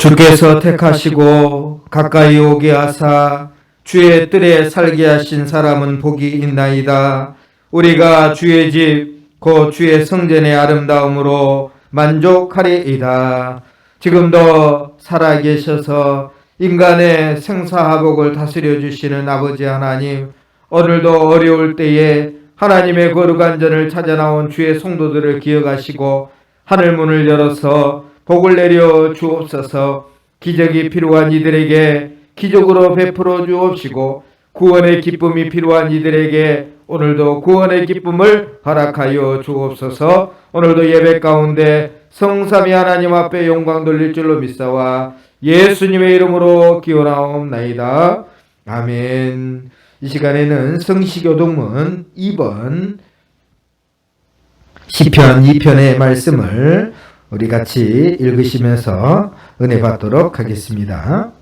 주께서 택하시고 가까이 오게 하사 주의 뜰에 살게 하신 사람은 복이 있나이다. 우리가 주의 집 곧 주의 성전의 아름다움으로 만족하리이다. 지금도 살아계셔서 인간의 생사화복을 다스려 주시는 아버지 하나님, 오늘도 어려울 때에 하나님의 거룩한 전을 찾아 나온 주의 성도들을 기억하시고 하늘문을 열어서 복을 내려 주옵소서. 기적이 필요한 이들에게 기적으로 베풀어 주옵시고, 구원의 기쁨이 필요한 이들에게 오늘도 구원의 기쁨을 허락하여 주옵소서. 오늘도 예배 가운데 성삼위 하나님 앞에 영광 돌릴 줄로 믿사와 예수님의 이름으로 기원하옵나이다. 아멘. 이 시간에는 성시교동문 2번 시편 2편의 말씀을 우리 같이 읽으시면서 은혜 받도록 하겠습니다.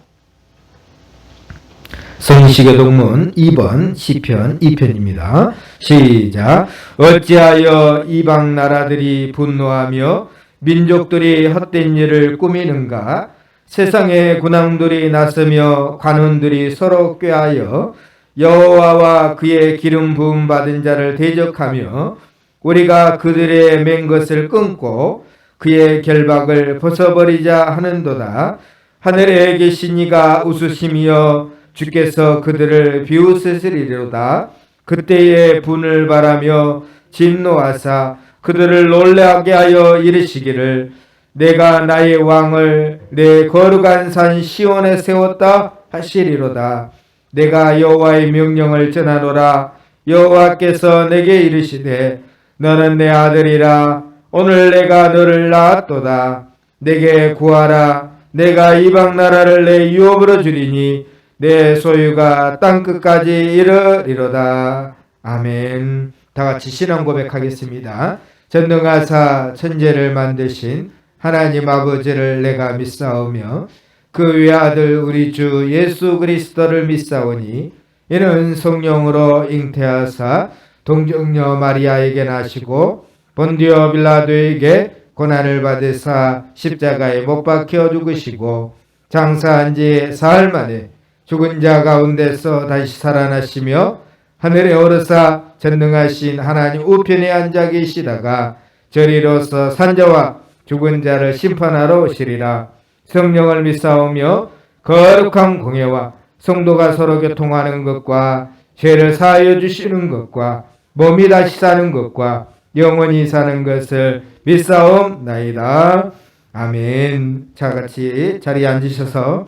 성시교동문 2번 시편 2편입니다. 시작. 어찌하여 이방 나라들이 분노하며 민족들이 헛된 일을 꾸미는가? 세상의 군왕들이 나서며 관원들이 서로 꾀하여 여호와와 그의 기름 부음 받은 자를 대적하며 우리가 그들의 맨 것을 끊고 그의 결박을 벗어버리자 하는도다. 하늘에 계신 이가 웃으시며 주께서 그들을 비웃으시리로다. 그때에 분을 바라며 진노하사 그들을 놀라게 하여 이르시기를 내가 나의 왕을 내 거룩한 산 시온에 세웠다 하시리로다. 내가 여호와의 명령을 전하노라. 여호와께서 내게 이르시되 너는 내 아들이라. 오늘 내가 너를 낳았도다. 내게 구하라. 내가 이방 나라를 내 유업으로 주리니 내 소유가 땅끝까지 이르리로다. 아멘. 다같이 신앙 고백하겠습니다. 전능하사 천지를 만드신 하나님 아버지를 내가 믿사오며 그 외아들 우리 주 예수 그리스도를 믿사오니 이는 성령으로 잉태하사 동정녀 마리아에게 나시고 본디오 빌라도에게 고난을 받으사 십자가에 못 박혀 죽으시고 장사한 지 사흘 만에 죽은 자 가운데서 다시 살아나시며 하늘에 오르사 전능하신 하나님 우편에 앉아 계시다가 저리로서 산자와 죽은 자를 심판하러 오시리라. 성령을 믿사오며 거룩한 공예와 성도가 서로 교통하는 것과 죄를 사하여 주시는 것과 몸이 다시 사는 것과 영원히 사는 것을 믿사옵나이다. 아멘. 자, 같이 자리에 앉으셔서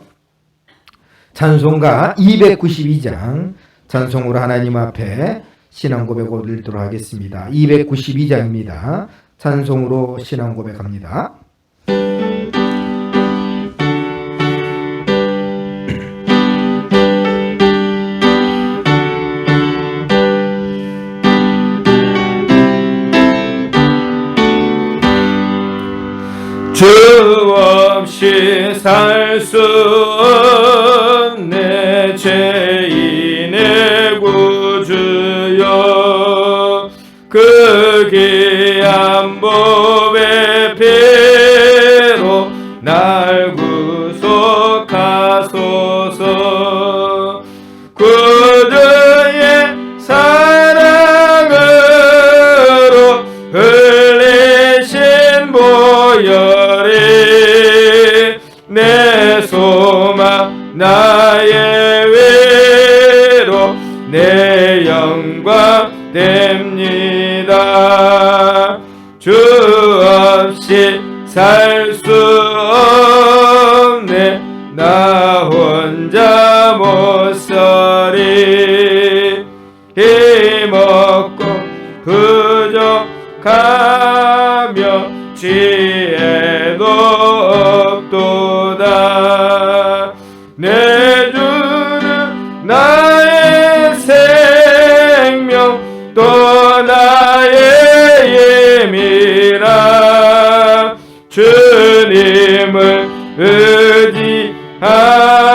찬송가 292장 찬송으로 하나님 앞에 신앙 고백 올리도록 하겠습니다. 292장입니다. 찬송으로 신앙 고백합니다. 주 없이 살 수 없네 죄인의 구주여 그 귀한 보배 피로 날 구속하소서. 구주의 사랑으로 흘리신 보혈이 내 소망 나의 위로 내 영광 됩니다. 주 없이 살 수 없네 나 혼자 못 살리. 힘없고 부족하며 지혜도 없도다. 내 주는 나의 생명 또 나의 힘이라. 주님을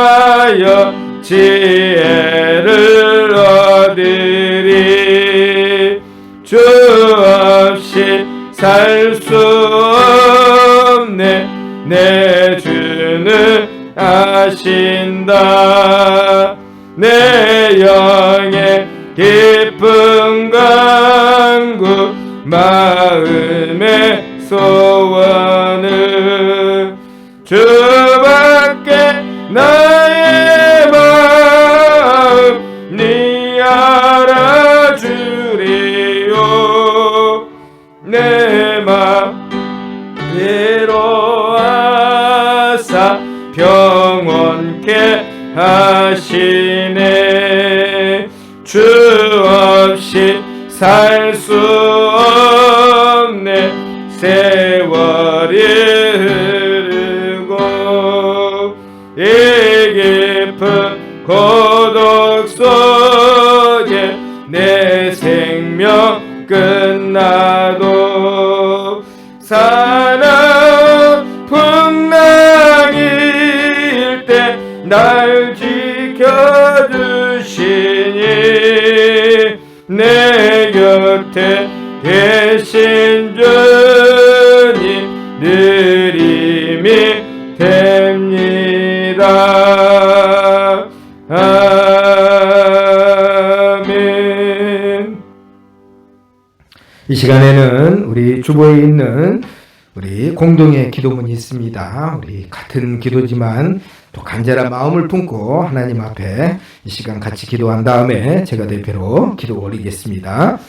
의지하여 지혜를 얻으리. 주 없이 살 수 없네 내 주는 하신다. 내 영의 깊은 간구 마음의 소원을 주밖에 나의 마음 네 알아주리요. 내 맘대로 하사 평온케 하시네. 주 없이 살 수 없네. 세월이 흐르고 이 깊은 고독 속에 내 생명 끝나도 사나운 풍랑일 때 날 지켜주시니 내 곁에 계신 주님 늘 힘이 됩니다. 아멘. 이 시간에는 우리 주보에 있는 우리 공동의 기도문이 있습니다. 우리 같은 기도지만 또 간절한 마음을 품고 하나님 앞에 이 시간 같이 기도한 다음에 제가 대표로 기도 올리겠습니다.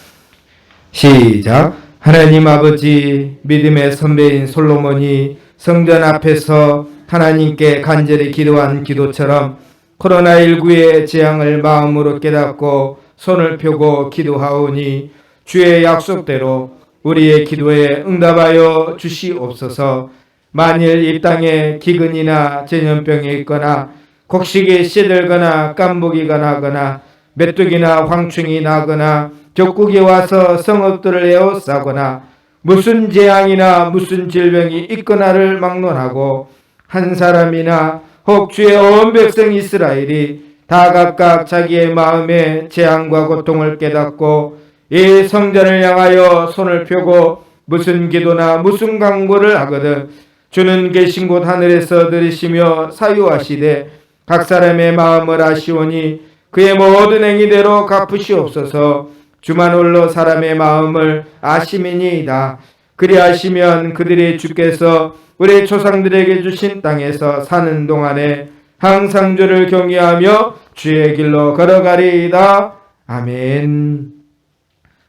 시작. 하나님 아버지, 믿음의 선배인 솔로몬이 성전 앞에서 하나님께 간절히 기도한 기도처럼 코로나19의 재앙을 마음으로 깨닫고 손을 펴고 기도하오니 주의 약속대로 우리의 기도에 응답하여 주시옵소서. 만일 이 땅에 기근이나 전염병이 있거나 곡식이 시들거나 깐부기가 나거나 메뚜기나 황충이 나거나 적국이 와서 성읍들을 에워싸거나 무슨 재앙이나 무슨 질병이 있거나를 막론하고 한 사람이나 혹 주의 온 백성 이스라엘이 다 각각 자기의 마음에 재앙과 고통을 깨닫고 이 성전을 향하여 손을 펴고 무슨 기도나 무슨 강구를 하거든 주는 계신 곳 하늘에서 들으시며 사유하시되 각 사람의 마음을 아시오니 그의 모든 행위대로 갚으시옵소서. 주만 홀로 사람의 마음을 아심이니이다. 그리하시면 그들이 주께서 우리 조상들에게 주신 땅에서 사는 동안에 항상 주를 경외하며 주의 길로 걸어가리이다. 아멘.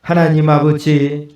하나님 아버지,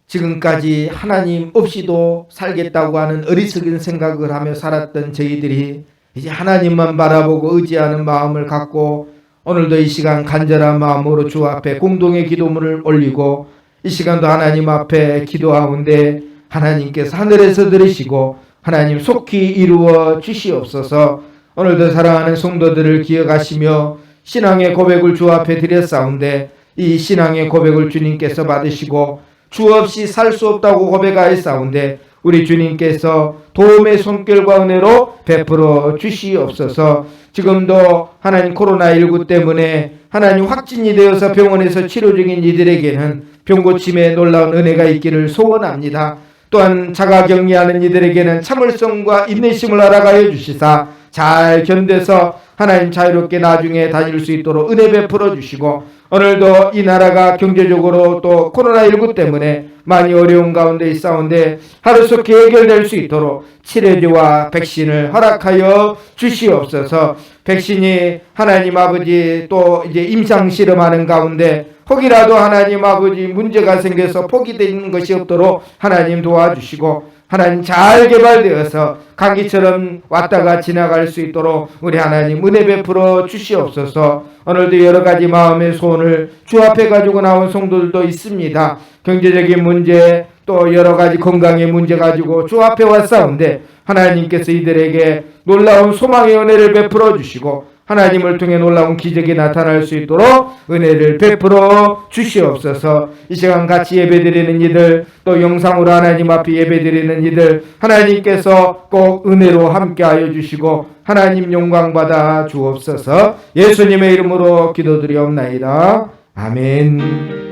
지금까지 하나님 없이도 살겠다고 하는 어리석은 생각을 하며 살았던 저희들이 이제 하나님만 바라보고 의지하는 마음을 갖고 오늘도 이 시간 간절한 마음으로 주 앞에 공동의 기도문을 올리고 이 시간도 하나님 앞에 기도하는데 하나님께서 하늘에서 들으시고 하나님 속히 이루어 주시옵소서. 오늘도 사랑하는 성도들을 기억하시며 신앙의 고백을 주 앞에 드렸사온데 이 신앙의 고백을 주님께서 받으시고 주 없이 살 수 없다고 고백하였사온데 우리 주님께서 도움의 손길과 은혜로 베풀어 주시옵소서. 지금도 하나님 코로나19 때문에 하나님 확진이 되어서 병원에서 치료 중인 이들에게는 병고침에 놀라운 은혜가 있기를 소원합니다. 또한 자가격리하는 이들에게는 참을성과 인내심을 허락하여 주시사 잘 견뎌서 하나님 자유롭게 나중에 다닐 수 있도록 은혜 베풀어 주시고 오늘도 이 나라가 경제적으로 또 코로나19 때문에 많이 어려운 가운데 있사온데 하루속히 해결될 수 있도록 치료제와 백신을 허락하여 주시옵소서. 백신이 하나님 아버지 또 이제 임상 실험하는 가운데 혹이라도 하나님 아버지 문제가 생겨서 포기되는 것이 없도록 하나님 도와주시고 하나님 잘 개발되어서 감기처럼 왔다가 지나갈 수 있도록 우리 하나님 은혜 베풀어 주시옵소서. 오늘도 여러 가지 마음의 소원을 주 앞에 가지고 나온 성도들도 있습니다. 경제적인 문제 또 여러 가지 건강의 문제 가지고 주 앞에 왔사온데 하나님께서 이들에게 놀라운 소망의 은혜를 베풀어 주시고 하나님을 통해 놀라운 기적이 나타날 수 있도록 은혜를 베풀어 주시옵소서. 이 시간 같이 예배드리는 이들 또 영상으로 하나님 앞에 예배드리는 이들 하나님께서 꼭 은혜로 함께하여 주시고 하나님 영광 받아 주옵소서. 예수님의 이름으로 기도드리옵나이다. 아멘.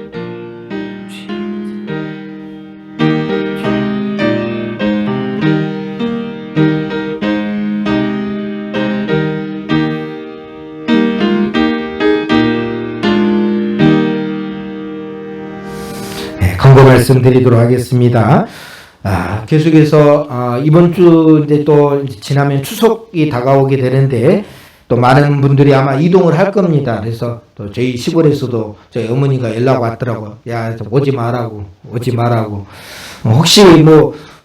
기도 말씀드리도록 하겠습니다. 계속해서 이번 주 이제 또 지나면 추석이 다가오게 되는데 또 많은 분들이 아마 이동을 할 겁니다. 그래서 또 저희 시골에서도 저희 어머니가 연락 왔더라고요. 야, 오지 말라고. 혹시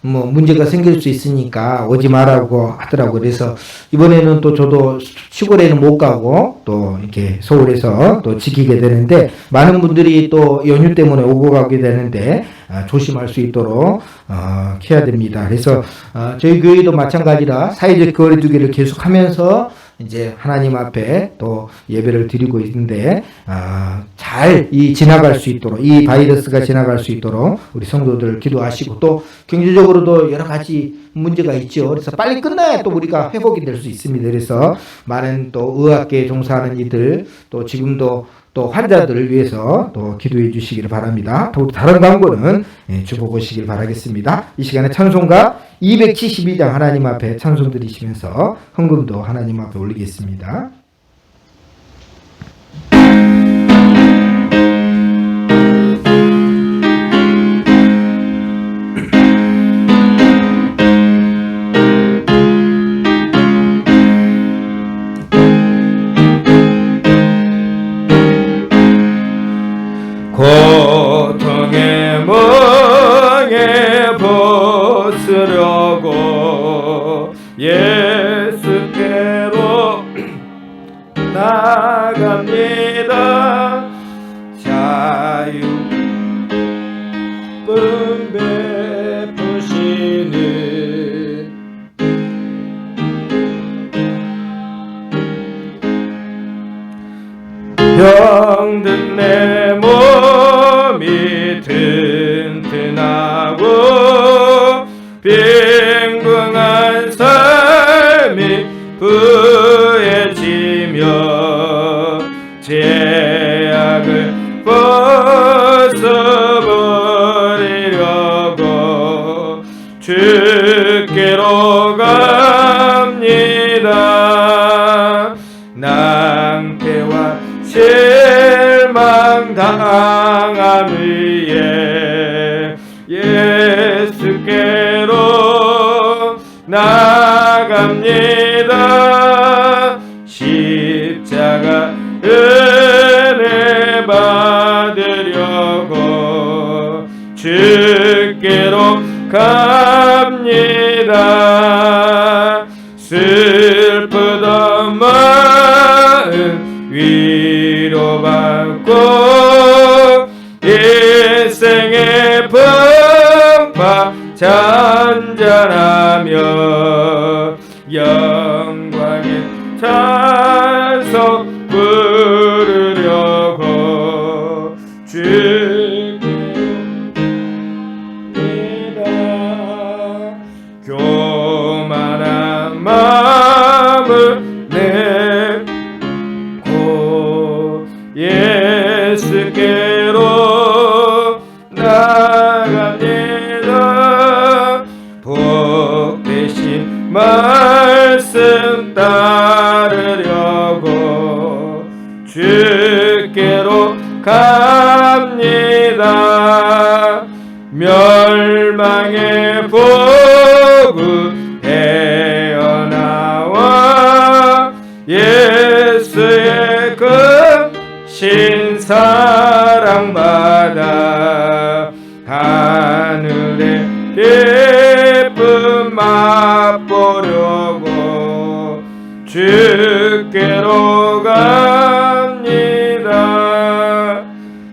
뭐 문제가 생길 수 있으니까 오지 말라고 하더라고요. 그래서 이번에는 또 저도 시골에는 못 가고 또 이렇게 서울에서 또 지키게 되는데 많은 분들이 또 연휴 때문에 오고 가게 되는데 조심할 수 있도록 해야 됩니다. 그래서 저희 교회도 마찬가지라 사회적 거리두기를 계속하면서 이제 하나님 앞에 또 예배를 드리고 있는데 잘 지나갈 수 있도록 이 바이러스가 지나갈 수 있도록 우리 성도들 기도하시고 또 경제적으로도 여러 가지 문제가 있죠. 그래서 빨리 끝나야 또 우리가 회복이 될 수 있습니다. 그래서 많은 또 의학계에 종사하는 이들 또 지금도 또 환자들을 위해서 또 기도해 주시기를 바랍니다. 또 다른 광고는 주보시길 바라겠습니다. 이 시간에 찬송가 272장 하나님 앞에 찬송 드리시면서 헌금도 하나님 앞에 올리겠습니다. 고통의 멍에 벗으려고 예수께로 나갑니다. 자유뿐 베푸시는 병든 내 몸이 튼튼하고 빈궁한 삶이 부해지며 죄악을 벗어버리려고 주께로 갑니다. 낭패와 실망 당함 위에 예수께로 나갑니다. 십자가 은혜 받으려고 주께로 갑니다. 슬프던 마음 위로받고 인생의 풍파 잔잔하며 영광의 찬송 부르려고 주께입니다. 교만한 마음을 내고 예수께로 나갑니다. 복되신 말씀 따르려고 주께로 갑니다. 멸망의 복을 헤어나와 예수의 크신 사랑받아 하늘의 기쁨 맛보려고 주께로 갑니다.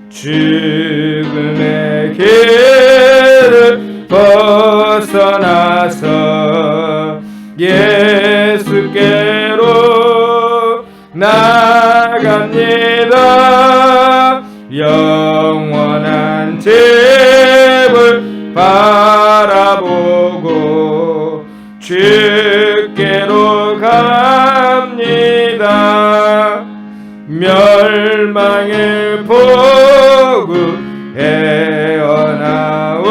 죽음의 길을 벗어나서 예수께로 나갑니다. 영원한 집을 바라보고 주께로 갑니다. 멸망의 복을 헤어나와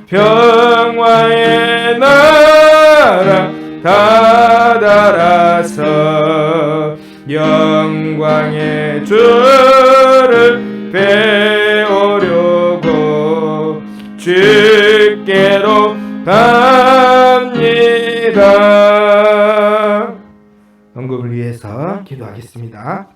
평화의 나라 다다라서 영광의 주를 배우려고 기도하겠습니다.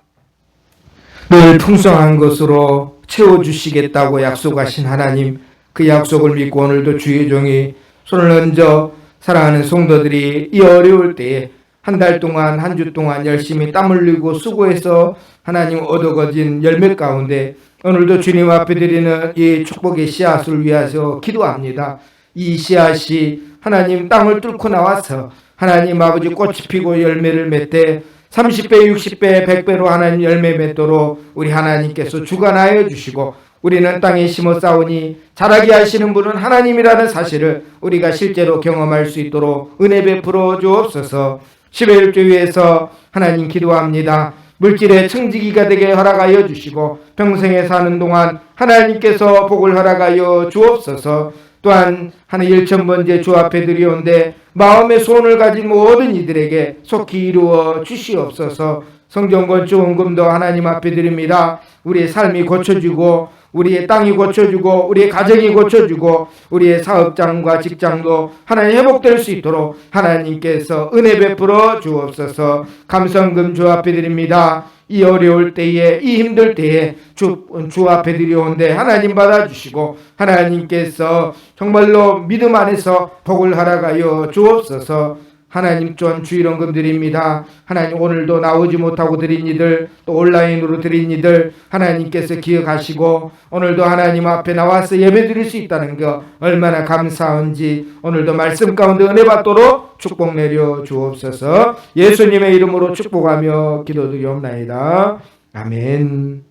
늘 풍성한 것으로 채워주시겠다고 약속하신 하나님, 그 약속을 믿고 오늘도 주의 종이 손을 얹어 사랑하는 성도들이 이 어려울 때에 한 달 동안, 한 주 동안 열심히 땀 흘리고 수고해서 하나님 얻어거진 열매 가운데 오늘도 주님 앞에 드리는 이 축복의 씨앗을 위해서 기도합니다. 이 씨앗이 하나님 땅을 뚫고 나와서 하나님 아버지 꽃이 피고 열매를 맺되 30배, 60배, 100배로 하나님 열매 맺도록 우리 하나님께서 주관하여 주시고 우리는 땅에 심어 싸우니 자라게 하시는 분은 하나님이라는 사실을 우리가 실제로 경험할 수 있도록 은혜 베풀어 주옵소서. 11조 위에서 하나님 기도합니다. 물질의 청지기가 되게 허락하여 주시고 평생에 사는 동안 하나님께서 복을 허락하여 주옵소서. 또한 하늘 1000번째 주 앞에 드리온데 마음의 소원을 가진 모든 이들에게 속히 이루어 주시옵소서. 성전 건축 헌금도 하나님 앞에 드립니다. 우리의 삶이 고쳐지고 우리의 땅이 고쳐지고 우리의 가정이 고쳐지고 우리의 사업장과 직장도 하나님 회복될 수 있도록 하나님께서 은혜 베풀어 주옵소서. 감성금 주 앞에 드립니다. 이 어려울 때에 이 힘들 때에 주 앞에 드리온데 하나님 받아주시고 하나님께서 정말로 믿음 안에서 복을 허락하여 주옵소서. 하나님 또한 주일원금 드립니다. 하나님 오늘도 나오지 못하고 드린 이들 또 온라인으로 드린 이들 하나님께서 기억하시고 오늘도 하나님 앞에 나와서 예배 드릴 수 있다는 것 얼마나 감사한지 오늘도 말씀 가운데 은혜 받도록 축복 내려 주옵소서. 예수님의 이름으로 축복하며 기도드리옵나이다. 아멘.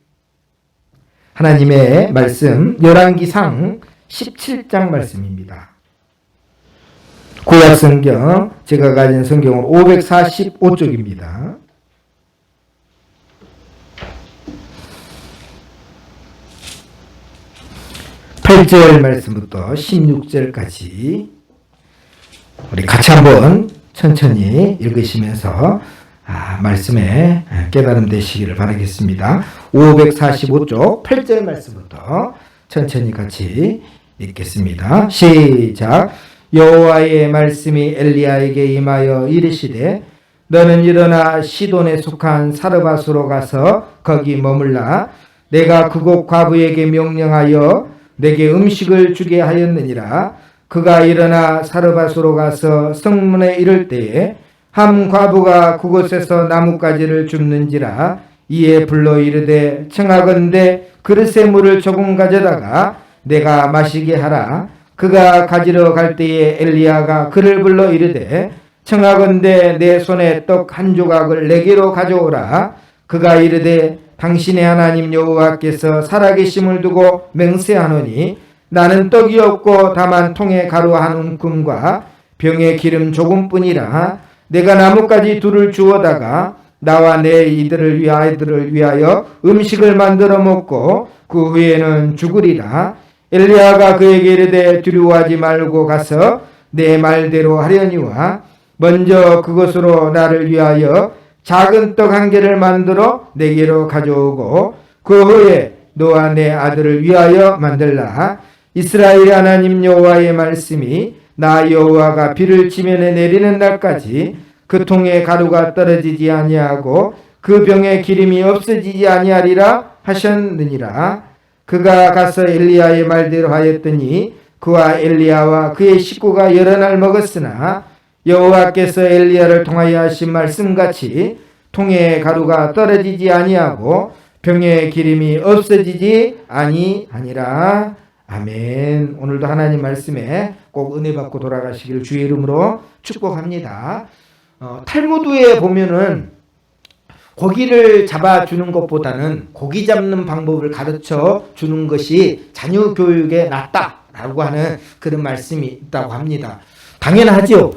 하나님의 말씀 열왕기상 17장 말씀입니다. 구약 성경 제가 가진 성경은 545쪽입니다. 8절 말씀부터 16절까지 우리 같이 한번 천천히 읽으시면서 말씀에 깨달음 되시기를 바라겠습니다. 545쪽 8절 말씀부터 천천히 같이 읽겠습니다. 시작. 여호와의 말씀이 엘리야에게 임하여 이르시되 너는 일어나 시돈에 속한 사르밧으로 가서 거기 머물라. 내가 그곳 과부에게 명령하여 내게 음식을 주게 하였느니라. 그가 일어나 사르밧으로 가서 성문에 이를 때에 한 과부가 그곳에서 나뭇가지를 줍는지라. 이에 불러 이르되 청하건대 그릇에 물을 조금 가져다가 내가 마시게 하라. 그가 가지러 갈 때에 엘리야가 그를 불러 이르되 청하건대 내 손에 떡 한 조각을 내게로 가져오라. 그가 이르되 당신의 하나님 여호와께서 살아계심을 두고 맹세하노니 나는 떡이 없고 다만 통에 가루 한 움큼과 병에 기름 조금뿐이라. 내가 나뭇가지 둘을 주워다가 나와 내 이들을 위하여 음식을 만들어 먹고 그 후에는 죽으리라. 엘리야가 그에게 이르되 두려워하지 말고 가서 내 말대로 하려니와 먼저 그것으로 나를 위하여 작은 떡 한 개를 만들어 내게로 가져오고 그 후에 너와 내 아들을 위하여 만들라. 이스라엘의 하나님 여호와의 말씀이 나 여호와가 비를 지면에 내리는 날까지 그 통에 가루가 떨어지지 아니하고 그 병에 기름이 없어지지 아니하리라 하셨느니라. 그가 가서 엘리야의 말대로 하였더니 그와 엘리야와 그의 식구가 여러 날 먹었으나 여호와께서 엘리야를 통하여 하신 말씀같이 통에 가루가 떨어지지 아니하고 병에 기름이 없어지지 아니하니라. 아멘. 오늘도 하나님 말씀에 꼭 은혜 받고 돌아가시길 주의 이름으로 축복합니다. 탈무드에 보면은 고기를 잡아주는 것보다는 고기 잡는 방법을 가르쳐 주는 것이 자녀 교육에 낫다라고 하는 그런 말씀이 있다고 합니다. 당연하죠.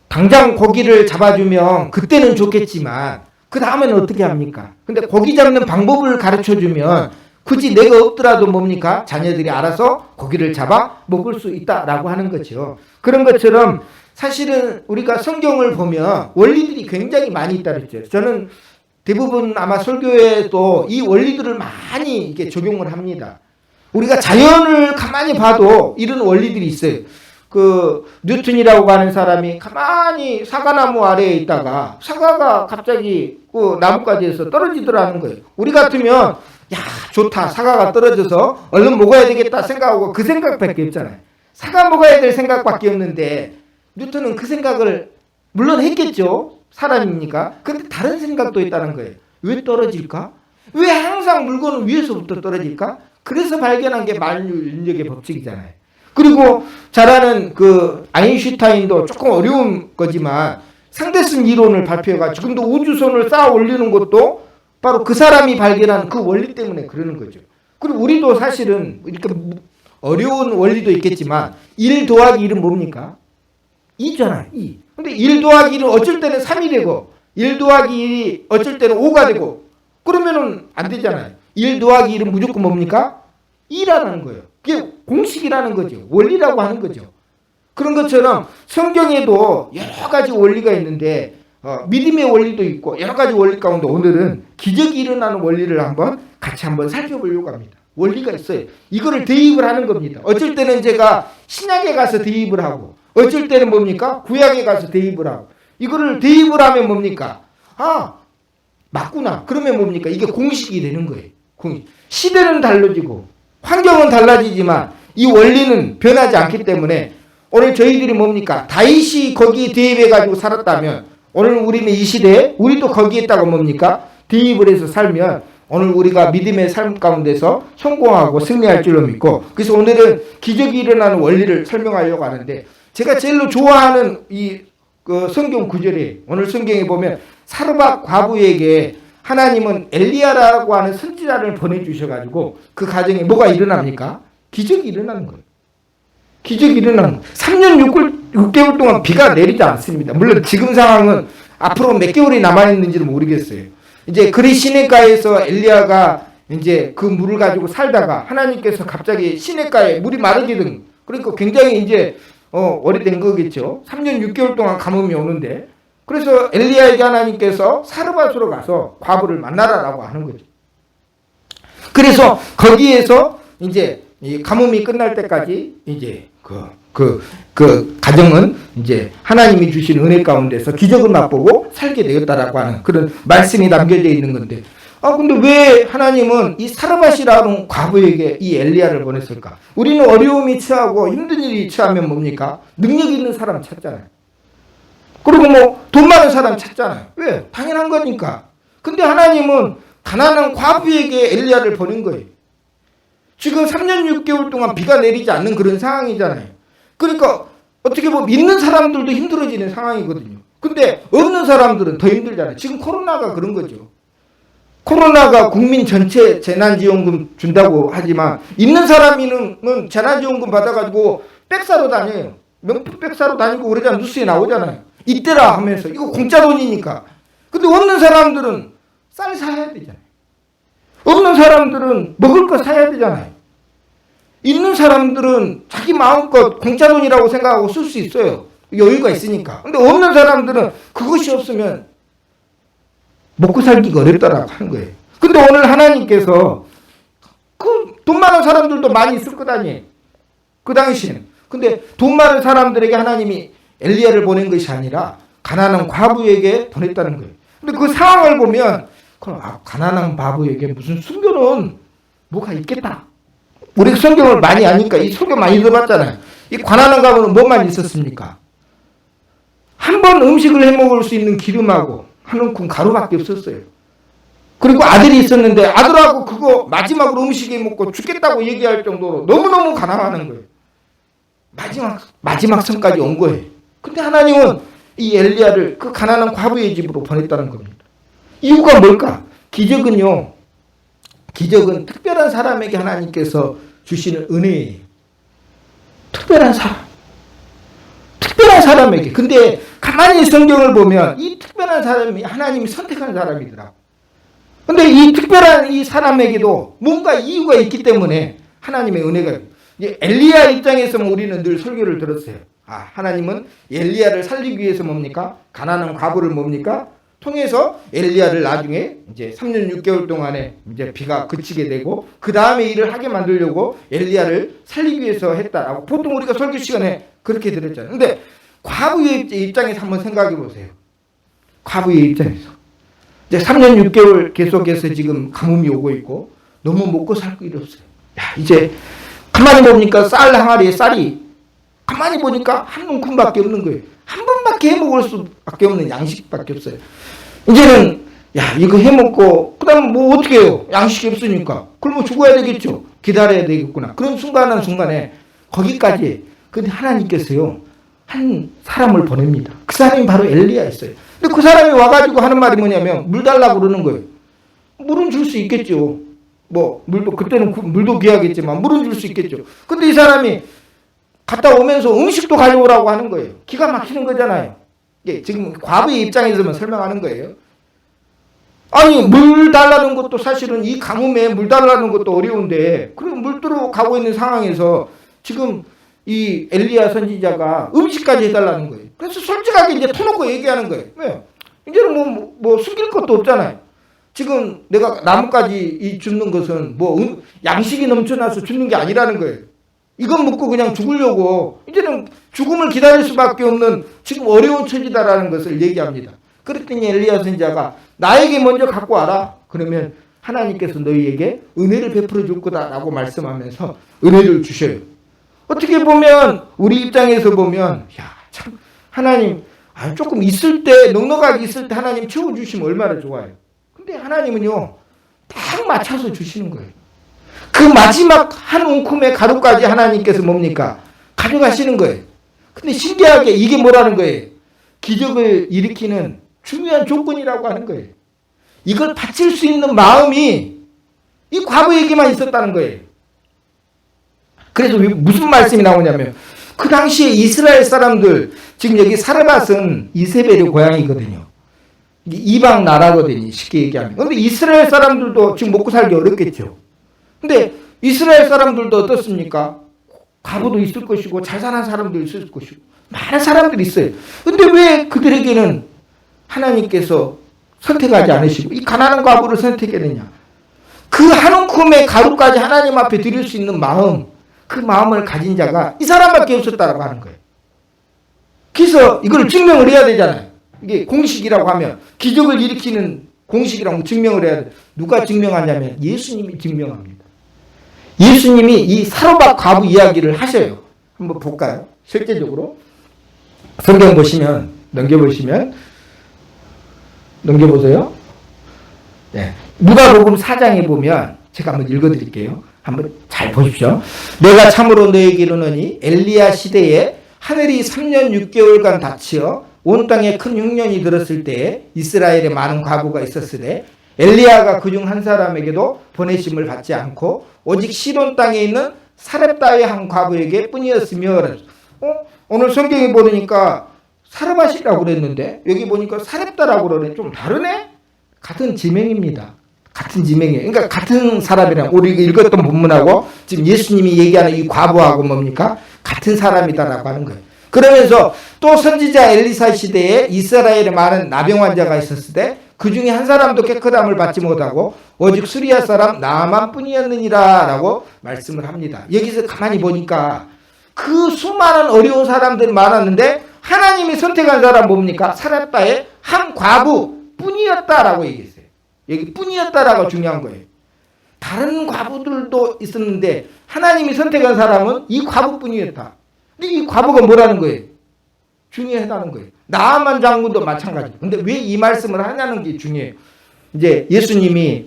당장 고기를 잡아주면 그때는 좋겠지만 그 다음에는 어떻게 합니까? 근데 고기 잡는 방법을 가르쳐 주면 굳이 내가 없더라도 뭡니까? 자녀들이 알아서 고기를 잡아 먹을 수 있다라고 하는 거죠. 그런 것처럼 사실은 우리가 성경을 보면 원리들이 굉장히 많이 있다 그랬죠. 저는 대부분 아마 설교에도 이 원리들을 많이 이렇게 적용을 합니다. 우리가 자연을 가만히 봐도 이런 원리들이 있어요. 그 뉴턴이라고 하는 사람이 가만히 사과나무 아래에 있다가 사과가 갑자기 그 나뭇가지에서 떨어지더라는 거예요. 우리 같으면 야 좋다 사과가 떨어져서 얼른 먹어야 되겠다 생각하고 그 생각밖에 없잖아요. 사과 먹어야 될 생각밖에 없는데 뉴턴은 그 생각을 물론 했겠죠. 사람입니까? 근데 다른 생각도 있다는 거예요. 왜 떨어질까? 왜 항상 물건은 위에서부터 떨어질까? 그래서 발견한 게 만유인력의 법칙이잖아요. 그리고 잘 아는 그 아인슈타인도 조금 어려운 거지만 상대성 이론을 발표해가 지금도 우주선을 쌓아 올리는 것도 바로 그 사람이 발견한 그 원리 때문에 그러는 거죠. 그리고 우리도 사실은 이렇게 어려운 원리도 있겠지만 1 더하기 1은 뭡니까? 2잖아요. 2. 근데 1 더하기 1은 어쩔 때는 3이 되고 1 더하기 1이 어쩔 때는 5가 되고 그러면은 안 되잖아요. 1 더하기 1은 무조건 뭡니까? 2라는 거예요. 그게 공식이라는 거죠. 원리라고 하는 거죠. 그런 것처럼 성경에도 여러 가지 원리가 있는데 믿음의 원리도 있고 여러 가지 원리 가운데 오늘은 기적이 일어나는 원리를 같이 한번 살펴보려고 합니다. 원리가 있어요. 이거를 대입을 하는 겁니다. 어쩔 때는 제가 신약에 가서 대입을 하고 어쩔 때는 뭡니까? 구약에 가서 대입을 하고 이거를 대입을 하면 뭡니까? 아 맞구나. 그러면 뭡니까? 이게 공식이 되는 거예요. 시대는 달라지고 환경은 달라지지만 이 원리는 변하지 않기 때문에 오늘 저희들이 뭡니까? 다윗이 거기에 대입해가지고 살았다면 오늘 우리는 이 시대에 우리도 거기에 있다고 뭡니까? 대입을 해서 살면 오늘 우리가 믿음의 삶 가운데서 성공하고 승리할 줄로 믿고 그래서 오늘은 기적이 일어나는 원리를 설명하려고 하는데 제가 제일로 좋아하는 그 성경 구절이 오늘 성경에 보면 사르밧 과부에게 하나님은 엘리야라고 하는 선지자를 보내주셔가지고 그 가정에 뭐가 일어납니까? 기적이 일어나는 거예요. 기적이 일어나는 거예요. 3년 6개월 동안 비가 내리지 않습니다. 물론 지금 상황은 앞으로 몇 개월이 남아있는지는 모르겠어요. 이제 그리 시냇가에서 엘리야가 이제 그 물을 가지고 살다가 하나님께서 갑자기 시냇가에 물이 마르게 그러니까 굉장히 이제 오래된 거겠죠. 3년 6개월 동안 가뭄이 오는데 그래서 엘리야에게 하나님께서 사르밧으로 가서 과부를 만나라라고 하는 거죠. 그래서 거기에서 이제 이 가뭄이 끝날 때까지 이제 그 가정은 이제 하나님이 주신 은혜 가운데서 기적을 맛보고 살게 되었다라고 하는 그런 말씀이 남겨져 있는 건데 근데 왜 하나님은 이 사르밧이라는 과부에게 이 엘리야를 보냈을까? 우리는 어려움이 처하고 힘든 일이 처하면 뭡니까? 능력 있는 사람 찾잖아요. 그리고 뭐 돈 많은 사람 찾잖아요. 왜? 당연한 거니까. 근데 하나님은 가난한 과부에게 엘리야를 보낸 거예요. 지금 3년 6개월 동안 비가 내리지 않는 그런 상황이잖아요. 그러니까 어떻게 보면 믿는 사람들도 힘들어지는 상황이거든요. 근데 없는 사람들은 더 힘들잖아요. 지금 코로나가 그런 거죠. 코로나가 국민 전체 재난지원금 준다고 하지만 있는 사람은 재난지원금 받아가지고 백 사러 다녀요. 명품 사러 다니고 그러잖아요. 뉴스에 나오잖아요. 이때라 하면서 이거 공짜 돈이니까. 근데 없는 사람들은 쌀 사야 되잖아요. 없는 사람들은 먹을 거 사야 되잖아요. 있는 사람들은 자기 마음껏 공짜 돈이라고 생각하고 쓸 수 있어요. 여유가 있으니까. 근데 없는 사람들은 그것이 없으면 먹고 살기가 어렵다라고 하는 거예요. 근데 오늘 하나님께서 그 돈 많은 사람들도 많이 있을 거 아니에요. 그 당시에는. 근데 돈 많은 사람들에게 하나님이 엘리야를 보낸 것이 아니라 가난한 과부에게 보냈다는 거예요. 근데 그 상황을 보면 가난한 과부에게 무슨 순교는 뭐가 있겠다. 우리 성경을 많이 아니까 이 성경 많이 들어봤잖아요. 이 가난한 과부는 뭐만 있었습니까? 한 번 음식을 해먹을 수 있는 기름하고 한 움큼 가루밖에 없었어요. 그리고 아들이 있었는데 아들하고 그거 마지막으로 음식 해먹고 죽겠다고 얘기할 정도로 너무너무 가난한 거예요. 마지막 선까지 온 거예요. 근데 하나님은 이 엘리야를 그 가난한 과부의 집으로 보냈다는 겁니다. 이유가 뭘까? 기적은 특별한 사람에게 하나님께서 주시는 은혜예요. 특별한 사람에게. 근데 가만히 성경을 보면 이 특별한 사람이 하나님이 선택한 사람이더라고. 근데 이 특별한 이 사람에게도 뭔가 이유가 있기 때문에 하나님의 은혜가 엘리야 입장에서 우리는 늘 설교를 들었어요. 하나님은 엘리야를 살리기 위해서 뭡니까? 가난한 과부를 뭡니까? 통해서 엘리야를 나중에 이제 3년 6개월 동안에 이제 비가 그치게 되고 그 다음에 일을 하게 만들려고 엘리야를 살리기 위해서 했다라고 보통 우리가 설교 시간에 그렇게 들었잖아요. 근데 과부의 입장에서 한번 생각해 보세요. 과부의 입장에서. 이제 3년 6개월 계속해서 지금 가뭄이 오고 있고 너무 먹고 살 길이 없어요. 야, 이제 가만히 보니까 쌀 항아리에 쌀이 가만히 보니까 한 움큼밖에 없는 거예요. 한 번밖에 해먹을 수밖에 없는 양식밖에 없어요. 이제는 야 이거 해먹고 그다음 뭐 어떻게 해요? 양식이 없으니까. 그러면 죽어야 되겠죠. 기다려야 되겠구나. 그런 순간에 거기까지. 근데 하나님께서요 한 사람을 보냅니다. 그 사람이 바로 엘리야였어요. 근데 그 사람이 와가지고 하는 말이 뭐냐면 물 달라고 그러는 거예요. 물은 줄 수 있겠죠. 뭐 물도 그때는 물도 귀하겠지만 물은 줄 수 있겠죠. 근데 이 사람이 갔다 오면서 음식도 가져오라고 하는 거예요. 기가 막히는 거잖아요. 이게 지금 과부의 입장에서만 설명하는 거예요. 아니 물 달라는 것도 사실은 이 가뭄에 물 달라는 것도 어려운데 그럼 물 들어 가고 있는 상황에서 지금 이 엘리야 선지자가 음식까지 해달라는 거예요. 그래서 솔직하게 이제 터놓고 얘기하는 거예요. 왜요? 이제는 뭐 숨길 것도 없잖아요. 지금 내가 나뭇가지 줍는 것은 뭐 양식이 넘쳐나서 줍는 게 아니라는 거예요. 이건 먹고 그냥 죽으려고 이제는 죽음을 기다릴 수밖에 없는 지금 어려운 처지다라는 것을 얘기합니다. 그랬더니 엘리야 선지자가 나에게 먼저 갖고 와라. 그러면 하나님께서 너희에게 은혜를 베풀어 줄 거다라고 말씀하면서 은혜를 주셔요. 어떻게 보면 우리 입장에서 보면 야 참 하나님 조금 있을 때 넉넉하게 있을 때 하나님 채워주시면 얼마나 좋아요. 근데 하나님은요 딱 맞춰서 주시는 거예요. 그 마지막 한 움큼의 가루까지 하나님께서 뭡니까? 가져가시는 거예요. 근데 신기하게 이게 뭐라는 거예요? 기적을 일으키는 중요한 조건이라고 하는 거예요. 이걸 바칠 수 있는 마음이 이 과부에게만 있었다는 거예요. 그래서 무슨 말씀이 나오냐면 그 당시에 이스라엘 사람들 지금 여기 사르밧은 이세벨의 고향이거든요. 이방 나라거든요. 쉽게 얘기하면. 그런데 이스라엘 사람들도 지금 먹고 살기 어렵겠죠. 근데 이스라엘 사람들도 어떻습니까? 과부도 있을 것이고 잘 사는 사람도 있을 것이고 많은 사람들이 있어요. 근데 왜 그들에게는 하나님께서 선택하지 않으시고 이 가난한 과부를 선택했느냐? 그 한 움큼의 가루까지 하나님 앞에 드릴 수 있는 마음, 그 마음을 가진 자가 이 사람밖에 없었다라고 하는 거예요. 그래서 이걸 증명을 해야 되잖아요. 이게 공식이라고 하면 기적을 일으키는 공식이라고 증명을 해야 돼. 누가 증명하냐면 예수님이 증명합니다. 예수님이 이 사르밧 과부 이야기를 하셔요. 한번 볼까요? 실제적으로 성경 보시면 넘겨보세요. 네. 누가복음 4장에 보면 제가 한번 읽어드릴게요. 한번 잘 보십시오. 내가 참으로 너에게 이르노니 엘리야 시대에 하늘이 3년 6개월간 닫히어 온 땅에 큰 흉년이 들었을 때에 이스라엘에 많은 과부가 있었으되 엘리야가 그중 한 사람에게도 보내심을 받지 않고 오직 시돈 땅에 있는 사렙다의 한 과부에게 뿐이었으며 오늘 성경에 보니까 사르밧이라고 그랬는데 여기 보니까 사렙다라고 그러네. 좀 다르네? 같은 지명입니다. 같은 지명이에요. 그러니까 같은 사람이랑 우리 읽었던 본문하고 지금 예수님이 얘기하는 이 과부하고 뭡니까? 같은 사람이다라고 하는 거예요. 그러면서 또 선지자 엘리사 시대에 이스라엘에 많은 나병 환자가 있었을 때 그 중에 한 사람도 깨끗함을 받지 못하고 오직 수리아 사람 나만 뿐이었느니라 라고 말씀을 합니다. 여기서 가만히 보니까 그 수많은 어려운 사람들이 많았는데 하나님이 선택한 사람 뭡니까? 사렙다의 한 과부 뿐이었다라고 얘기했어요. 여기 뿐이었다라고 중요한 거예요. 다른 과부들도 있었는데 하나님이 선택한 사람은 이 과부뿐이었다. 근데 이 과부가 뭐라는 거예요? 중요하다는 거예요. 나아만 장군도 마찬가지. 근데 왜 이 말씀을 하냐는 게 중요해요. 이제 예수님이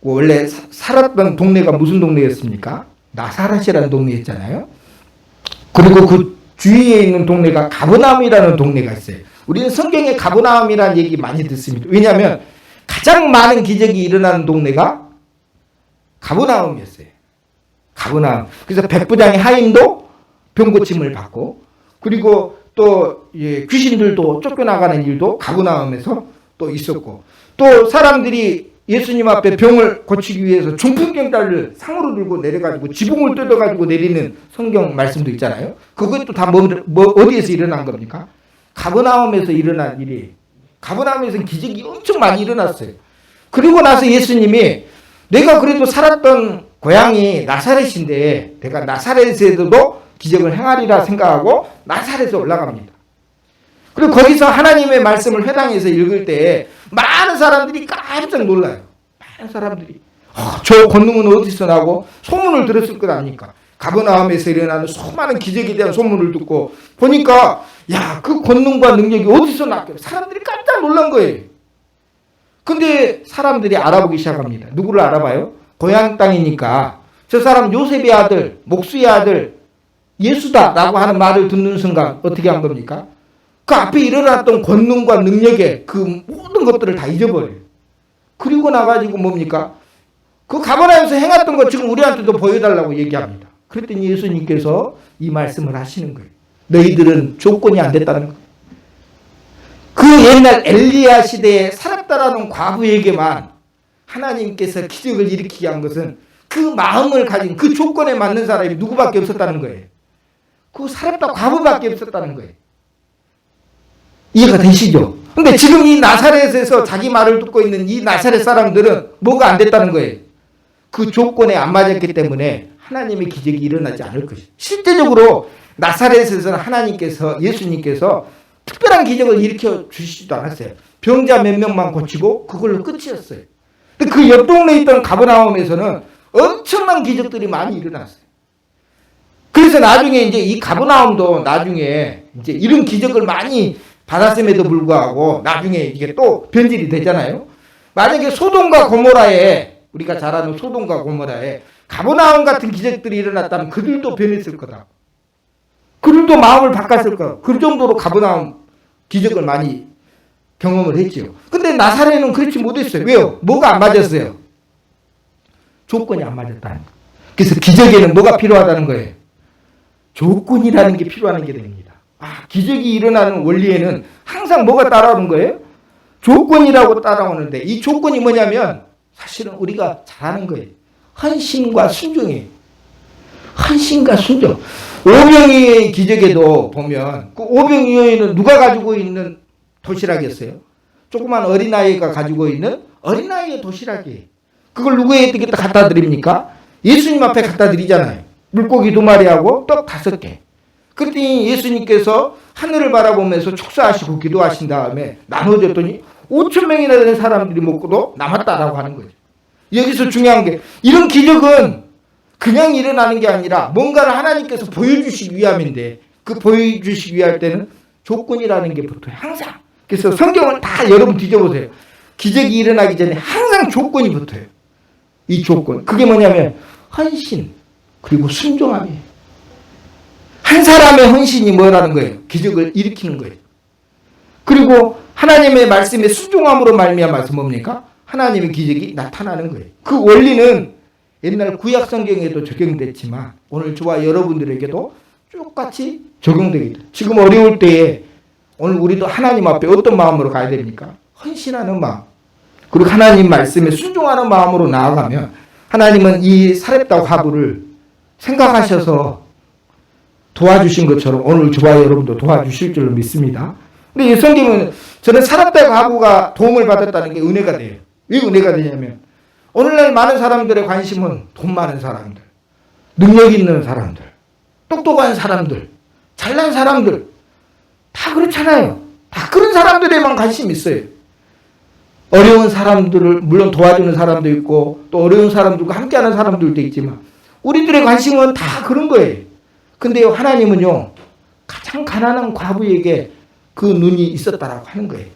원래 살았던 동네가 무슨 동네였습니까? 나사렛이라는 동네였잖아요. 그리고 그 주위에 있는 동네가 가버나움이라는 동네가 있어요. 우리는 성경에 가버나움이라는 얘기 많이 듣습니다. 왜냐하면 가장 많은 기적이 일어나는 동네가 가버나움이었어요. 가버나움. 그래서 백부장의 하임도 병고침을 받고 그리고 또 귀신들도 쫓겨나가는 일도 가버나움에서 또 있었고 또 사람들이 예수님 앞에 병을 고치기 위해서 중풍병자를 상으로 들고 내려가지고 지붕을 뜯어가지고 내리는 성경 말씀도 있잖아요. 그것도 다 어디에서 일어난 겁니까? 가버나움에서 일어난 일이에요. 가버나움에서는 기적이 엄청 많이 일어났어요. 그리고 나서 예수님이 내가 그래도 살았던 고향이 나사렛인데 내가 나사렛에서도 기적을 행하리라 생각하고 나사렛에 올라갑니다. 그리고 거기서 하나님의 말씀을 회당에서 읽을 때 많은 사람들이 깜짝 놀라요. 많은 사람들이 저 권능은 어디서 나고 소문을 들었을 것 아닙니까? 가버나움에서 일어나는 수많은 기적에 대한 소문을 듣고 보니까 야, 그 권능과 능력이 어디서 났길래 사람들이 깜짝 놀란 거예요. 근데 사람들이 알아보기 시작합니다. 누구를 알아봐요? 고향 땅이니까 저 사람 요셉의 아들, 목수의 아들 예수다라고 하는 말을 듣는 순간 어떻게 한 겁니까? 그 앞에 일어났던 권능과 능력의 그 모든 것들을 다 잊어버려요. 그리고 나가지고 뭡니까? 그 가버나움에서 행했던 거 지금 우리한테도 보여달라고 얘기합니다. 그랬더니 예수님께서 이 말씀을 하시는 거예요. 너희들은 조건이 안 됐다는 거. 그 옛날 엘리야 시대에 살았다라는 과부에게만 하나님께서 기적을 일으키게 한 것은 그 마음을 가진 그 조건에 맞는 사람이 누구밖에 없었다는 거예요. 그 살았다 과부밖에 없었다는 거예요. 이해가 되시죠? 근데 지금 이 나사렛에서 자기 말을 듣고 있는 이 나사렛 사람들은 뭐가 안 됐다는 거예요. 그 조건에 안 맞았기 때문에 하나님의 기적이 일어나지 않을 것이죠. 실제적으로 나사렛에서는 하나님께서 예수님께서 특별한 기적을 일으켜 주시지도 않았어요. 병자 몇 명만 고치고 그걸로 끝이었어요. 근데 그 옆 동네에 있던 가버나움에서는 엄청난 기적들이 많이 일어났어요. 그래서 나중에 이제 이 가버나움도 나중에 이제 이런 기적을 많이 받았음에도 불구하고 나중에 이게 또 변질이 되잖아요. 만약에 소돔과 고모라에 우리가 잘 아는 소돔과 고모라에 가버나움 같은 기적들이 일어났다면 그들도 변했을 거다. 그들도 마음을 바꿨을 거다. 그 정도로 가버나움 기적을 많이 경험을 했지요. 근데 나사렛은 그렇지 못했어요. 왜요? 뭐가 안 맞았어요? 조건이 안 맞았다는 거예요. 그래서 기적에는 뭐가 필요하다는 거예요? 조건이라는 게 필요한 게 됩니다. 기적이 일어나는 원리에는 항상 뭐가 따라오는 거예요? 조건이라고 따라오는데 이 조건이 뭐냐면 사실은 우리가 잘 아는 거예요. 헌신과 순종이에요. 헌신과 순종. 오병이어의 기적에도 보면 그 오병이어는 누가 가지고 있는 도시락이었어요? 조그만 어린아이가 가지고 있는 어린아이의 도시락이에요. 그걸 누구에게 갖다 드립니까? 예수님 앞에 갖다 드리잖아요. 물고기 2마리하고 떡 5개. 그랬더니 예수님께서 하늘을 바라보면서 축사하시고 기도하신 다음에 나눠줬더니 5,000명이나 되는 사람들이 먹고도 남았다라고 하는 거죠. 여기서 중요한 게 이런 기적은 그냥 일어나는 게 아니라 뭔가를 하나님께서 보여주시기 위함인데 그 보여주시기 위할 때는 조건이라는 게 붙어요. 항상. 그래서 성경을 다 여러분 뒤져보세요. 기적이 일어나기 전에 항상 조건이 붙어요. 이 조건. 그게 뭐냐면 헌신 그리고 순종함이에요. 한 사람의 헌신이 뭐라는 거예요? 기적을 일으키는 거예요. 그리고 하나님의 말씀에 순종함으로 말미암아서 뭡니까? 하나님의 기적이 나타나는 거예요. 그 원리는 옛날 구약 성경에도 적용됐지만 오늘 저와 여러분들에게도 똑같이 적용되게 돼요. 지금 어려울 때에 오늘 우리도 하나님 앞에 어떤 마음으로 가야 됩니까? 헌신하는 마음. 그리고 하나님 말씀에 순종하는 마음으로 나아가면 하나님은 이 사렙다 과부를 생각하셔서 도와주신 것처럼 오늘 저와 여러분도 도와주실 줄로 믿습니다. 근데 이 성경은 저는 사렙다 과부가 도움을 받았다는 게 은혜가 돼요. 왜 은혜가 되냐면 오늘날 많은 사람들의 관심은 돈 많은 사람들, 능력 있는 사람들, 똑똑한 사람들, 잘난 사람들 다 그렇잖아요. 다 그런 사람들에만 관심이 있어요. 어려운 사람들을 물론 도와주는 사람도 있고 또 어려운 사람들과 함께하는 사람들도 있지만 우리들의 관심은 다 그런 거예요. 근데 하나님은요 가장 가난한 과부에게 그 눈이 있었다라고 하는 거예요.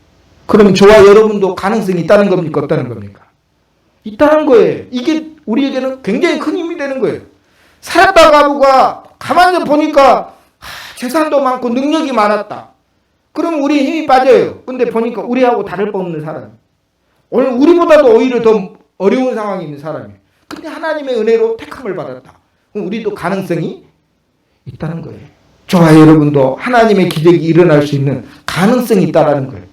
그러면 저와 여러분도 가능성이 있다는 겁니까? 없다는 겁니까? 있다는 거예요. 이게 우리에게는 굉장히 큰 힘이 되는 거예요. 사렙다 과부가 가만히 보니까 재산도 많고 능력이 많았다. 그럼 우리 힘이 빠져요. 근데 보니까 우리하고 다를 바 없는 사람. 오늘 우리보다도 오히려 더 어려운 상황에 있는 사람이에요. 근데 하나님의 은혜로 택함을 받았다. 그럼 우리도 가능성이 있다는 거예요. 저와 여러분도 하나님의 기적이 일어날 수 있는 가능성이 있다는 거예요.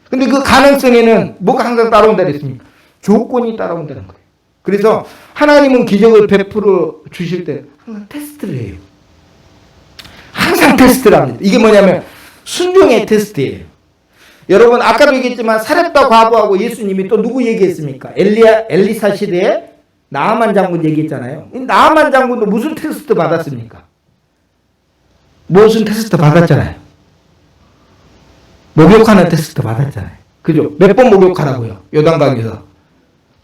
근데 그 가능성에는 뭐가 항상 따라온다 그랬습니까? 조건이 따라온다는 거예요. 그래서 하나님은 기적을 베풀어 주실 때 항상 테스트를 해요. 항상 테스트를 합니다. 이게 뭐냐면 순종의 테스트예요. 여러분 아까도 얘기했지만 사렙다 과부하고 예수님이 또 누구 얘기했습니까? 엘리사 시대에 나아만 장군 얘기했잖아요. 나아만 장군도 무슨 테스트 받았습니까? 무슨 테스트 받았잖아요. 목욕하는 테스트 받았잖아요. 그죠? 몇 번 목욕하라고요? 요단강에서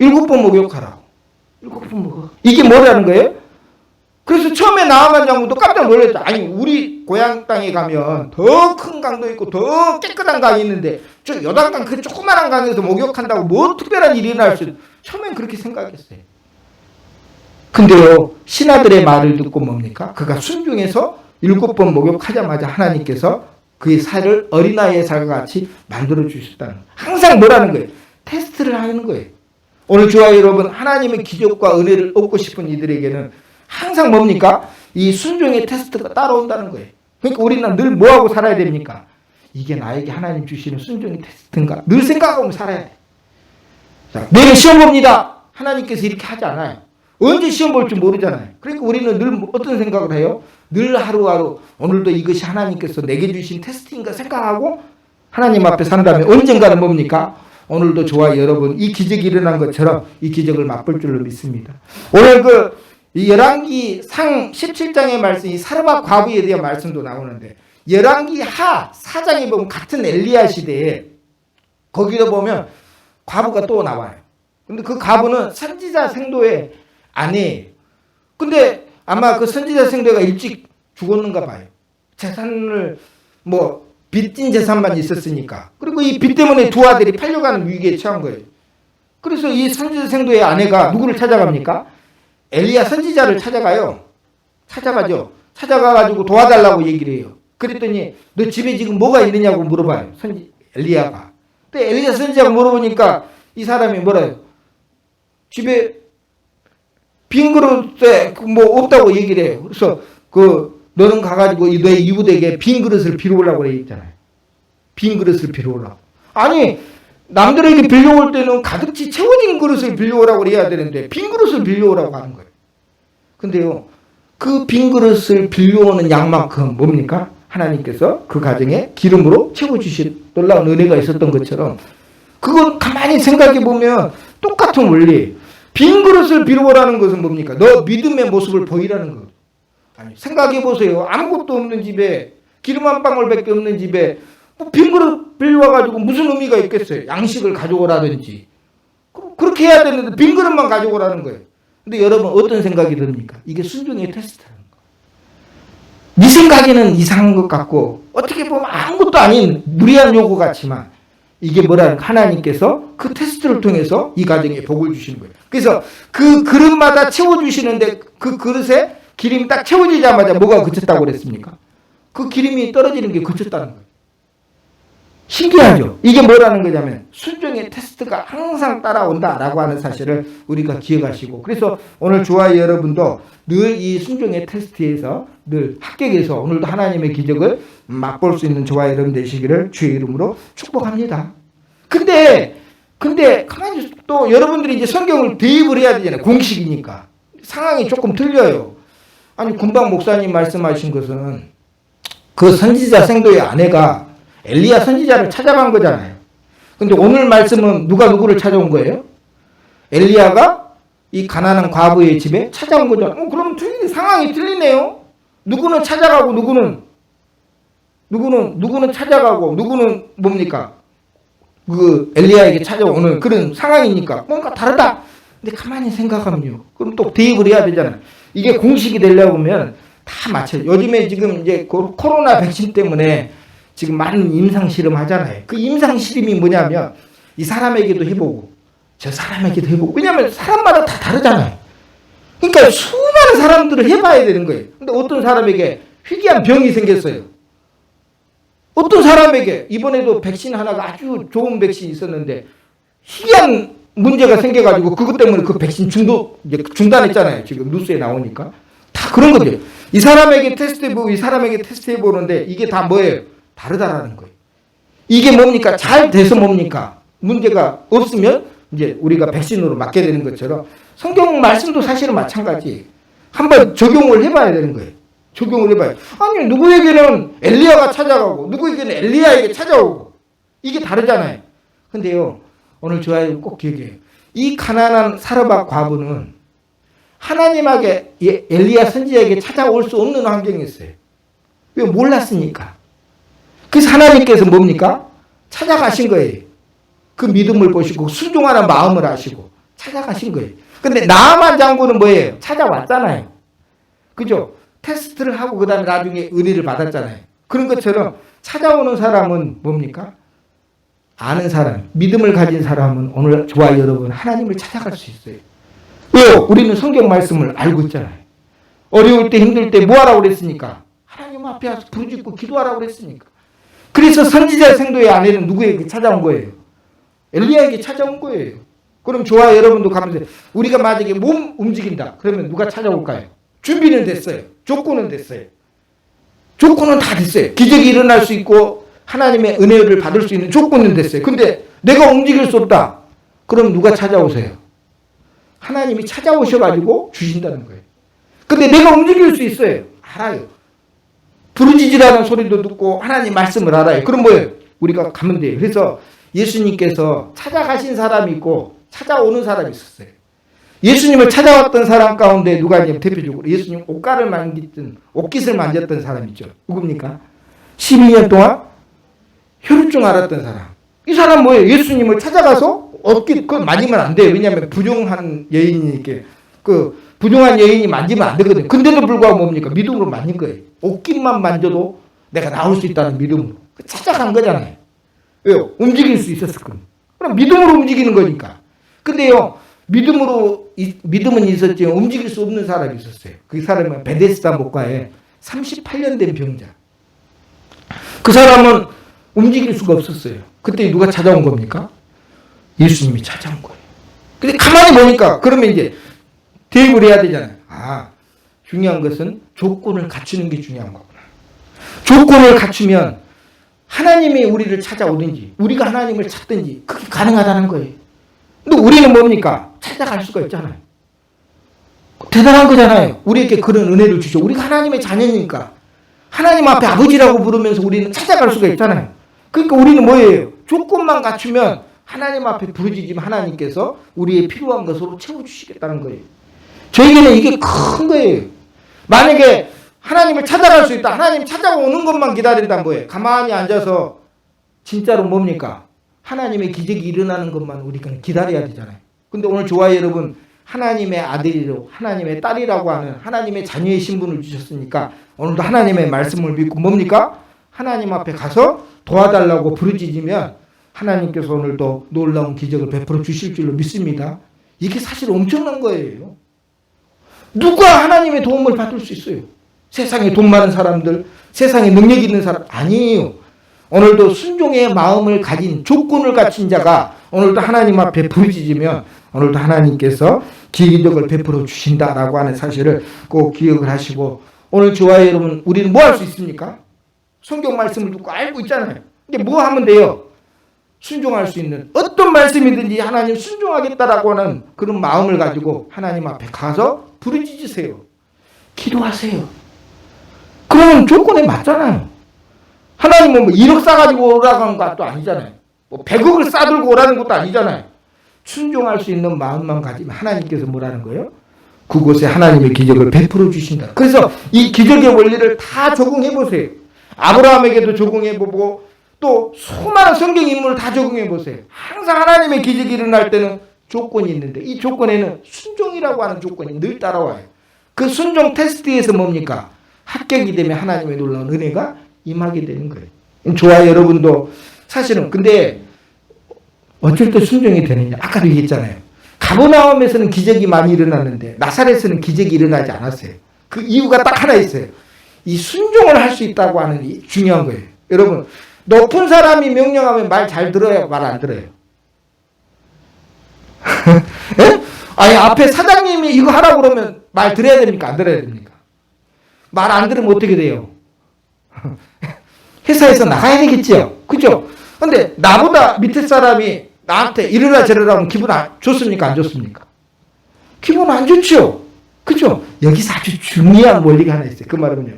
7번 목욕하라고. 7번 목욕. 이게 뭐라는 거예요? 그래서 처음에 나아간 장군도 깜짝 놀랐죠. 아니 우리 고향 땅에 가면 더 큰 강도 있고 더 깨끗한 강이 있는데 저 요단강 그 조그만한 강에서 목욕한다고 뭐 특별한 일이 일어날 수 처음엔 그렇게 생각했어요. 근데요 신하들의 말을 듣고 뭡니까? 그가 순종해서 7번 목욕하자마자 하나님께서 그의 살을 어린아이의 살과 같이 만들어 주셨다는 거예요. 항상 뭐라는 거예요? 테스트를 하는 거예요. 오늘 주와 여러분 하나님의 기적과 은혜를 얻고 싶은 이들에게는 항상 뭡니까? 이 순종의 테스트가 따라온다는 거예요. 그러니까 우리는 늘 뭐하고 살아야 됩니까? 이게 나에게 하나님 주시는 순종의 테스트인가? 늘 생각하고 살아야 돼. 자, 내일 시험 봅니다. 하나님께서 이렇게 하지 않아요. 언제 시험 볼 줄 모르잖아요. 그러니까 우리는 늘 어떤 생각을 해요? 늘 하루하루 오늘도 이것이 하나님께서 내게 주신 테스트인가 생각하고 하나님 앞에 산다면 언젠가는 뭡니까? 오늘도 저와 여러분 이 기적이 일어난 것처럼 이 기적을 맛볼 줄로 믿습니다. 오늘 이 열왕기 상 17장의 말씀, 이 사르밧 과부에 대한 말씀도 나오는데 열왕기 하 4장에 보면 같은 엘리야 시대에 거기도 보면 과부가 또 나와요. 근데 그 과부는 선지자 생도의 아내예요. 근데 아마 그 선지자 생도가 일찍 죽었는가 봐요. 재산을 빚진 재산만 있었으니까. 그리고 이 빚 때문에 두 아들이 팔려가는 위기에 처한 거예요. 그래서 이 선지자 생도의 아내가 누구를 찾아갑니까? 엘리야 선지자를 찾아가요. 찾아가죠. 찾아가가지고 도와달라고 얘기를 해요. 그랬더니 너 집에 지금 뭐가 있느냐고 물어봐요. 엘리야가. 근데 엘리야 선지자가 물어보니까 이 사람이 뭐라요? 집에 빈 그릇에 없다고 얘기를 해요. 그래서 너는 가가지고 너의 이웃에게 빈 그릇을 빌어오라고 얘기했잖아요. 빈 그릇을 빌어오라고. 아니 남들에게 빌려올 때는 가득히 채워진 그릇을 빌려오라고 해야 되는데 빈 그릇을 빌려오라고 하는 거예요. 근데요 그 빈 그릇을 빌려오는 양만큼 뭡니까? 하나님께서 그 가정에 기름으로 채워주신 놀라운 은혜가 있었던 것처럼 그건 가만히 생각해 보면 똑같은 원리. 빈 그릇을 빌어오라는 것은 뭡니까? 너 믿음의 모습을 보이라는 거. 아니 생각해 보세요. 아무것도 없는 집에 기름 한 방울밖에 없는 집에 빈 그릇 빌려와가지고 무슨 의미가 있겠어요? 양식을 가져오라든지 그렇게 해야 되는데 빈 그릇만 가져오라는 거예요. 근데 여러분 어떤 생각이 듭니까? 이게 순종의 테스트라는 거. 네 생각에는 이상한 것 같고 어떻게 보면 아무것도 아닌 무리한 요구 같지만 이게 뭐라는 하나님께서 그 테스트를 통해서 이 가정에 복을 주시는 거예요. 그래서 그 그릇마다 채워주시는데 그 그릇에 기름이 딱 채워지자마자 뭐가 그쳤다고 그랬습니까? 그 기름이 떨어지는 게 그쳤다는 거예요. 신기하죠? 이게 뭐라는 거냐면 순종의 테스트가 항상 따라온다라고 하는 사실을 우리가 기억하시고 그래서 오늘 주와 여러분도 늘 이 순종의 테스트에서 늘 합격해서 오늘도 하나님의 기적을 맛볼 수 있는 저와 여러분 되시기를 주의 이름으로 축복합니다. 근데 가만히 또 여러분들이 이제 성경을 대입을 해야 되잖아요. 공식이니까. 상황이 조금 틀려요. 아니 금방 목사님 말씀하신 것은 그 선지자 생도의 아내가 엘리야 선지자를 찾아간 거잖아요. 근데 오늘 말씀은 누가 누구를 찾아온 거예요? 엘리야가 이 가난한 과부의 집에 찾아온 거죠. 그럼 상황이 틀리네요. 누구는 찾아가고 누구는 찾아가고 누구는 뭡니까? 그 엘리야에게 찾아오는 그런 상황이니까 뭔가 다르다. 근데 가만히 생각하면요. 그럼 또 대입을 해야 되잖아요. 이게 공식이 되려고 하면 다 맞춰요. 요즘에 지금 이제 코로나 백신 때문에 지금 많은 임상 실험 하잖아요. 그 임상 실험이 뭐냐면 이 사람에게도 해보고 저 사람에게도 해보고 왜냐하면 사람마다 다 다르잖아요. 그러니까 수많은 사람들을 해봐야 되는 거예요. 근데 어떤 사람에게 희귀한 병이 생겼어요. 어떤 사람에게 이번에도 백신 하나가 아주 좋은 백신이 있었는데 희귀한 문제가 생겨가지고 그것 때문에 그 백신 중단했잖아요. 지금 뉴스에 나오니까 다 그런 거죠. 이 사람에게 테스트해보고 이 사람에게 테스트해보는데 이게 다 뭐예요? 다르다라는 거예요. 이게 뭡니까? 잘 돼서 뭡니까? 문제가 없으면 이제 우리가 백신으로 맞게 되는 것처럼 성경 말씀도 사실은 마찬가지. 한번 적용을 해봐야 되는 거예요. 적용을 해봐요. 아니 누구에게는 엘리야가 찾아가고 누구에게는 엘리야에게 찾아오고 이게 다르잖아요. 근데요 오늘 저와 꼭 기억해요. 이 가난한 사르밧 과부는 하나님에게 엘리야 선지자에게 찾아올 수 없는 환경이었어요. 왜 몰랐으니까. 그래서 하나님께서 뭡니까? 찾아가신 거예요. 그 믿음을 보시고 순종하는 마음을 아시고 찾아가신 거예요. 근데 나아만 장군은 뭐예요? 찾아왔잖아요. 그죠? 테스트를 하고 그 다음에 나중에 은혜를 받았잖아요. 그런 것처럼 찾아오는 사람은 뭡니까? 아는 사람, 믿음을 가진 사람은 오늘 저와 여러분 하나님을 찾아갈 수 있어요. 왜요? 우리는 성경 말씀을 알고 있잖아요. 어려울 때 힘들 때 뭐 하라고 그랬습니까? 하나님 앞에 와서 부르짖고 기도하라고 그랬으니까. 그래서 선지자 생도의 아내는 누구에게 찾아온 거예요? 엘리야에게 찾아온 거예요. 그럼 저와 여러분도 가면서 우리가 만약에 몸 움직인다. 그러면 누가 찾아올까요? 준비는 됐어요. 조건은 됐어요. 조건은 다 됐어요. 기적이 일어날 수 있고 하나님의 은혜를 받을 수 있는 조건은 됐어요. 근데 내가 움직일 수 없다. 그럼 누가 찾아오세요? 하나님이 찾아오셔가지고 주신다는 거예요. 근데 내가 움직일 수 있어요. 알아요. 부르짖으라는 소리도 듣고 하나님 말씀을 알아요. 그럼 뭐예요? 우리가 가면 돼요. 그래서 예수님께서 찾아가신 사람이 있고 찾아오는 사람이 있었어요. 예수님을 찾아왔던 사람 가운데 누가 있냐면 대표적으로 예수님 옷가를 만졌던 옷깃을 만졌던 사람 있죠. 누굽니까? 12년 동안 혈루증 앓았던 사람. 이 사람 뭐예요? 예수님을 찾아가서 옷깃 그걸 만지면 안 돼요. 왜냐하면 부정한 여인이니까 그 부정한 여인이 만지면 안 되거든요. 근데도 불구하고 뭡니까? 믿음으로 만진 거예요. 옷깃만 만져도 내가 나올 수 있다는 믿음으로 찾아간 거잖아요. 왜요? 움직일 수 있었을 거예요. 그럼 믿음으로 움직이는 거니까. 근데요, 믿음은 있었지만 움직일 수 없는 사람이 있었어요. 그 사람은 베데스다 목가에 38년 된 병자. 그 사람은 움직일 수가 없었어요. 그때 누가 찾아온 겁니까? 예수님이 찾아온 거예요. 근데 가만히 보니까 그러면 이제 대입을 해야 되잖아요. 아, 중요한 것은 조건을 갖추는 게 중요한 거구나. 조건을 갖추면 하나님이 우리를 찾아오든지 우리가 하나님을 찾든지 그게 가능하다는 거예요. 근데 우리는 뭡니까? 찾아갈 수가 있잖아요. 대단한 거잖아요. 우리에게 그런 은혜를 주셔. 우리가 하나님의 자녀니까 하나님 앞에 아버지라고 부르면서 우리는 찾아갈 수가 있잖아요. 그러니까 우리는 뭐예요? 조건만 갖추면 하나님 앞에 부르짖으면 하나님께서 우리의 필요한 것으로 채워주시겠다는 거예요. 저에게는 이게 큰 거예요. 만약에 하나님을 찾아갈 수 있다. 하나님 찾아오는 것만 기다린다는 거예요. 가만히 앉아서 진짜로 뭡니까? 하나님의 기적이 일어나는 것만 우리가 기다려야 되잖아요. 근데 오늘 저와 여러분 하나님의 아들이고 하나님의 딸이라고 하는 하나님의 자녀의 신분을 주셨으니까 오늘도 하나님의 말씀을 믿고 뭡니까? 하나님 앞에 가서 도와달라고 부르짖으면 하나님께서 오늘도 놀라운 기적을 베풀어 주실 줄로 믿습니다. 이게 사실 엄청난 거예요. 누가 하나님의 도움을 받을 수 있어요? 세상에 돈 많은 사람들, 세상에 능력 있는 사람 아니에요. 오늘도 순종의 마음을 가진 조건을 갖춘 자가 오늘도 하나님 앞에 부르짖으면 오늘도 하나님께서 기적을 베풀어 주신다라고 하는 사실을 꼭 기억을 하시고 오늘 저와 여러분 우리는 뭐 할 수 있습니까? 성경 말씀을 듣고 알고 있잖아요. 근데 뭐 하면 돼요? 순종할 수 있는 어떤 말씀이든지 하나님 순종하겠다라고 하는 그런 마음을 가지고 하나님 앞에 가서 부르짖으세요. 기도하세요. 그러면 조건에 맞잖아요. 하나님은 뭐 1억 싸가지고 오라는 것도 아니잖아요. 뭐 100억을 싸들고 오라는 것도 아니잖아요. 순종할 수 있는 마음만 가지면 하나님께서 뭐라는 거예요? 그곳에 하나님의 기적을 베풀어 주신다. 그래서 이 기적의 원리를 다 적용해 보세요. 아브라함에게도 적용해 보고 또 수많은 성경 인물을 다 적용해 보세요. 항상 하나님의 기적이 일어날 때는 조건이 있는데 이 조건에는 순종이라고 하는 조건이 늘 따라와요. 그 순종 테스트에서 뭡니까? 합격이 되면 하나님의 놀라운 은혜가 임하게 되는 거예요. 저와 여러분도 사실은 근데 어쩔 때 순종이 되느냐? 아까도 얘기했잖아요. 가버나움에서는 기적이 많이 일어났는데 나사렛에서는 기적이 일어나지 않았어요. 그 이유가 딱 하나 있어요. 이 순종을 할 수 있다고 하는 게 중요한 거예요. 여러분 높은 사람이 명령하면 말 잘 들어요? 말 안 들어요? 예? 아니 앞에 사장님이 이거 하라고 그러면 말 들어야 됩니까? 안 들어야 됩니까? 말 안 들으면 어떻게 돼요? 회사에서 나가야 되겠죠? 그죠? 근데 나보다 밑에 사람이 나한테 이러라 저러라 하면 기분 좋습니까? 안 좋습니까? 기분 안 좋죠? 그죠? 여기서 아주 중요한 원리가 하나 있어요. 그 말은요.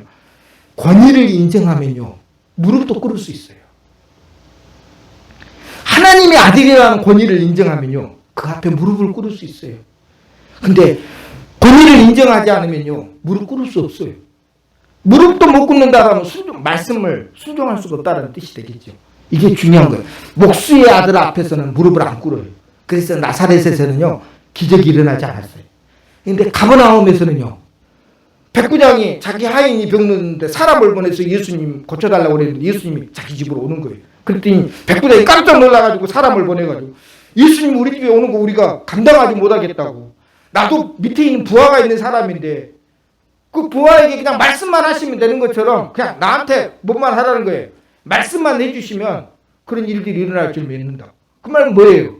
권위를 인정하면요. 무릎도 꿇을 수 있어요. 하나님의 아들이라는 권위를 인정하면요. 그 앞에 무릎을 꿇을 수 있어요. 근데 권위를 인정하지 않으면요. 무릎 꿇을 수 없어요. 무릎도 못 꿇는다 하면 말씀을 순종할 수가 없다는 뜻이 되겠죠. 이게 중요한 거예요. 목수의 아들 앞에서는 무릎을 안 꿇어요. 그래서 나사렛에서는요 기적이 일어나지 않았어요. 근데 가버나움에서는요 백부장이 자기 하인이 병드는데 사람을 보내서 예수님 고쳐달라고 그랬는데 예수님이 자기 집으로 오는 거예요. 그랬더니 백부장이 깜짝 놀라가지고 사람을 보내가지고 예수님 우리 집에 오는 거 우리가 감당하지 못하겠다고. 나도 밑에 있는 부하가 있는 사람인데 그 부하에게 그냥 말씀만 하시면 되는 것처럼 그냥 나한테 뭐만 하라는 거예요. 말씀만 해주시면 그런 일들이 일어날 줄 믿는다. 그 말은 뭐예요?